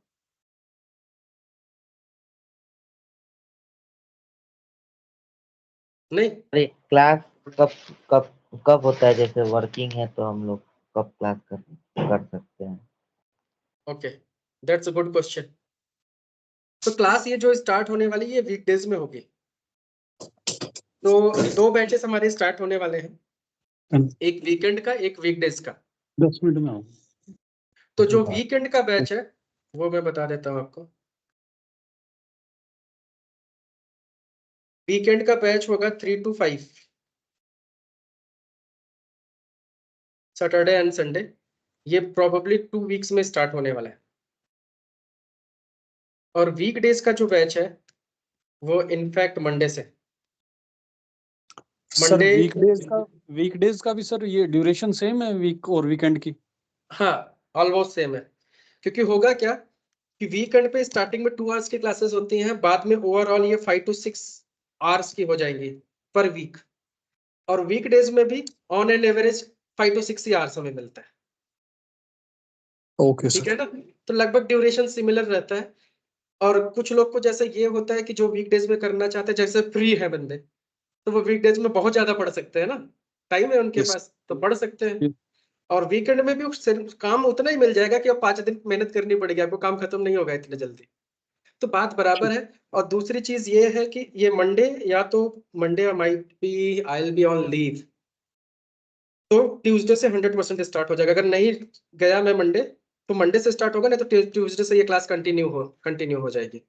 नहीं? अरे क्लास कब कब कब होता है? जैसे वर्किंग है तो हम लोग कब क्लास कर सकते हैं? Okay, that's a good question. तो क्लास ये जो स्टार्ट होने वाली है ये वीकडेज में होगी। तो 2 बैचेस हमारे स्टार्ट होने वाले हैं, एक वीकेंड का एक वीकडेज का। 10 मिनट में आओ। तो जो वीकेंड का बैच है वो मैं बता देता हूँ आपको। वीकेंड का बैच होगा 3 to 5, सैटरडे एंड संडे। ये प्रोबेबली 2 वीक्स में स्टार्ट होने वाला है। और वीकडेज का जो बैच है वो इनफैक्ट मंडे से। सर मंडे, वीकडेज का भी सर ये ड्यूरेशन सेम है वीक और वीकेंड की? हाँ ऑलमोस्ट सेम है। क्योंकि होगा क्या कि वीकेंड पे स्टार्टिंग में 2 आवर्स की क्लासेस होती हैं, बाद में ओवरऑल ये 5 to 6 आवर्स की हो जाएंगी पर वीक। और वीकडेज में भी on an average 5 to 6 hours हमें मिलता है। ओके ठीक सर। है ना? तो लगभग ड्यूरेशन सिमिलर रहता है। और कुछ लोग को जैसे ये होता है कि जो वीकडेज में करना चाहते हैं, जैसे फ्री है बंदे, तो वो वीकडेज में बहुत ज्यादा पढ़ सकते हैं ना, टाइम है उनके Yes. पास तो पढ़ सकते हैं। Yes. और वीकेंड में भी सिर्फ काम उतना ही मिल जाएगा कि अब 5 दिन मेहनत करनी पड़ेगी, आपको काम खत्म नहीं होगा इतने जल्दी। तो बात बराबर है। और दूसरी चीज ये है कि ये मंडे, या तो Monday might be I will be on leave, तो ट्यूसडे से 100% स्टार्ट हो जाएगा। अगर नहीं गया मैं मंडे, तो मंडे से स्टार्ट होगा, नहीं तो ट्यूसडे से ये क्लास कंटिन्यू हो जाएगी।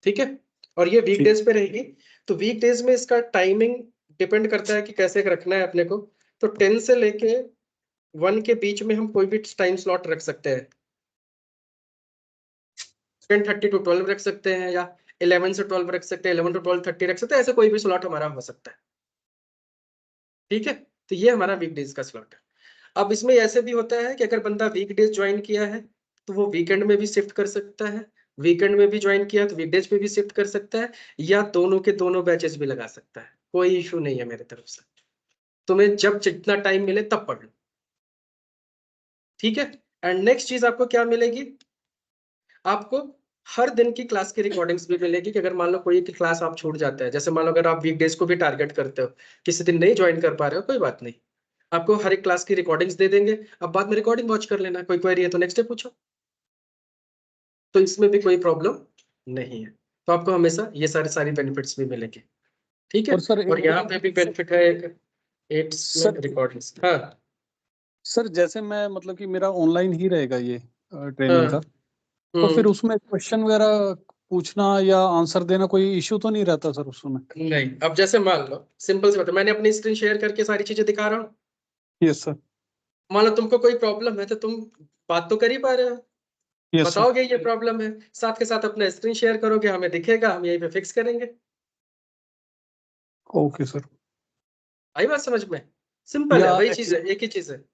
ठीक है? और ये वीकडेज पे रहेगी। तो वीकडेज में इसका टाइमिंग डिपेंड करता है कि कैसे रखना है अपने को। तो 10 से लेके 1 के बीच में हम कोई भी टाइम स्लॉट रख सकते हैं। 10:30 to 12 रख सकते हैं, या 11 से 12 रख सकते हैं, 11 to 12:30 रख सकते हैं। ऐसे कोई भी स्लॉट हमारा हो सकता है। ठीक है? तो ये हमारा वीकडेज का स्लॉट है। अब इसमें ऐसे भी होता है कि अगर बंदा वीकडेज ज्वाइन किया है तो वो वीकेंड में भी शिफ्ट कर सकता है, वीकेंड में भी ज्वाइन किया तो वीकडेज पे भी शिफ्ट कर सकता है, या दोनों के दोनों बैचेस भी लगा सकता है। कोई इशू नहीं है मेरे तरफ से। तुम्हें जब जितना टाइम मिले तब पढ़ लो। ठीक है? एंड नेक्स्ट चीज आपको क्या मिलेगी, आपको हर दिन की क्लास की रिकॉर्डिंग्स भी मिलेगी। कि अगर मान लो कोई क्लास आप छूट जाता है, जैसे मान लो अगर आप वीकडेज को भी टारगेट करते हो, किसी दिन नहीं ज्वाइन कर पा रहे हो, कोई बात नहीं, आपको हर एक क्लास की रिकॉर्डिंग्स दे देंगे। अब बाद में रिकॉर्डिंग वॉच कर लेना, कोई क्वेरी है तो नेक्स्ट डे पूछो। तो इसमें भी कोई प्रॉब्लम नहीं है। तो आपको हमेशा ये सारी बेनिफिट्स भी मिलेंगे। ठीक है? और सर और यहाँ पे भी बेनिफिट है एक 8 में सर रिकॉर्डिंग्स। हाँ सर जैसे मैं मतलब कि मेरा ऑनलाइन ही रहेगा ये ट्रेनिंग का, हाँ। तो फिर उसमें क्वेश्चन वगैरह पूछना या आंसर देना कोई इश्यू तो नहीं रहता सर उसमें? नहीं, अब जैसे मान लो सिंपल सी बात है, मैंने अपनी स्क्रीन शेयर करके सारी चीजें दिखा रहा हूँ। Yes sir. मान लो तुमको कोई प्रॉब्लम है तो तुम बात तो कर ही पा रहे हो, यस सर। बताओगे ये प्रॉब्लम है, साथ के साथ अपना स्क्रीन शेयर करोगे, हमें दिखेगा, हम यहीं पे फिक्स करेंगे। Okay sir. आई बात समझ में? सिंपल है, या वही चीज है, एक ही चीज है।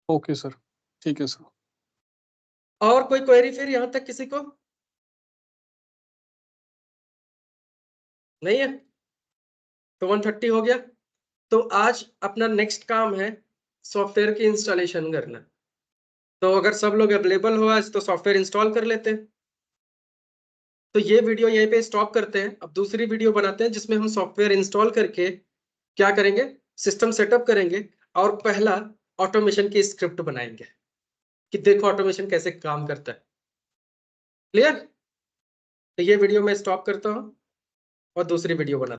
ओके सर, ठीक है सर। और कोई क्वेरी फिर यहाँ तक किसी को नहीं है? तो 130 हो गया। तो आज अपना नेक्स्ट काम है सॉफ्टवेयर की इंस्टॉलेशन करना। तो अगर सब लोग अवेलेबल हो आज तो सॉफ्टवेयर इंस्टॉल कर लेते हैं। तो ये वीडियो यहीं पे स्टॉप करते हैं, अब दूसरी वीडियो बनाते हैं जिसमें हम सॉफ्टवेयर इंस्टॉल करके क्या करेंगे, सिस्टम सेटअप करेंगे और पहला ऑटोमेशन की स्क्रिप्ट बनाएंगे कि देखो ऑटोमेशन कैसे काम करता है। क्लियर? तो ये वीडियो मैं स्टॉप करता हूँ और दूसरी वीडियो बनाता हूँ।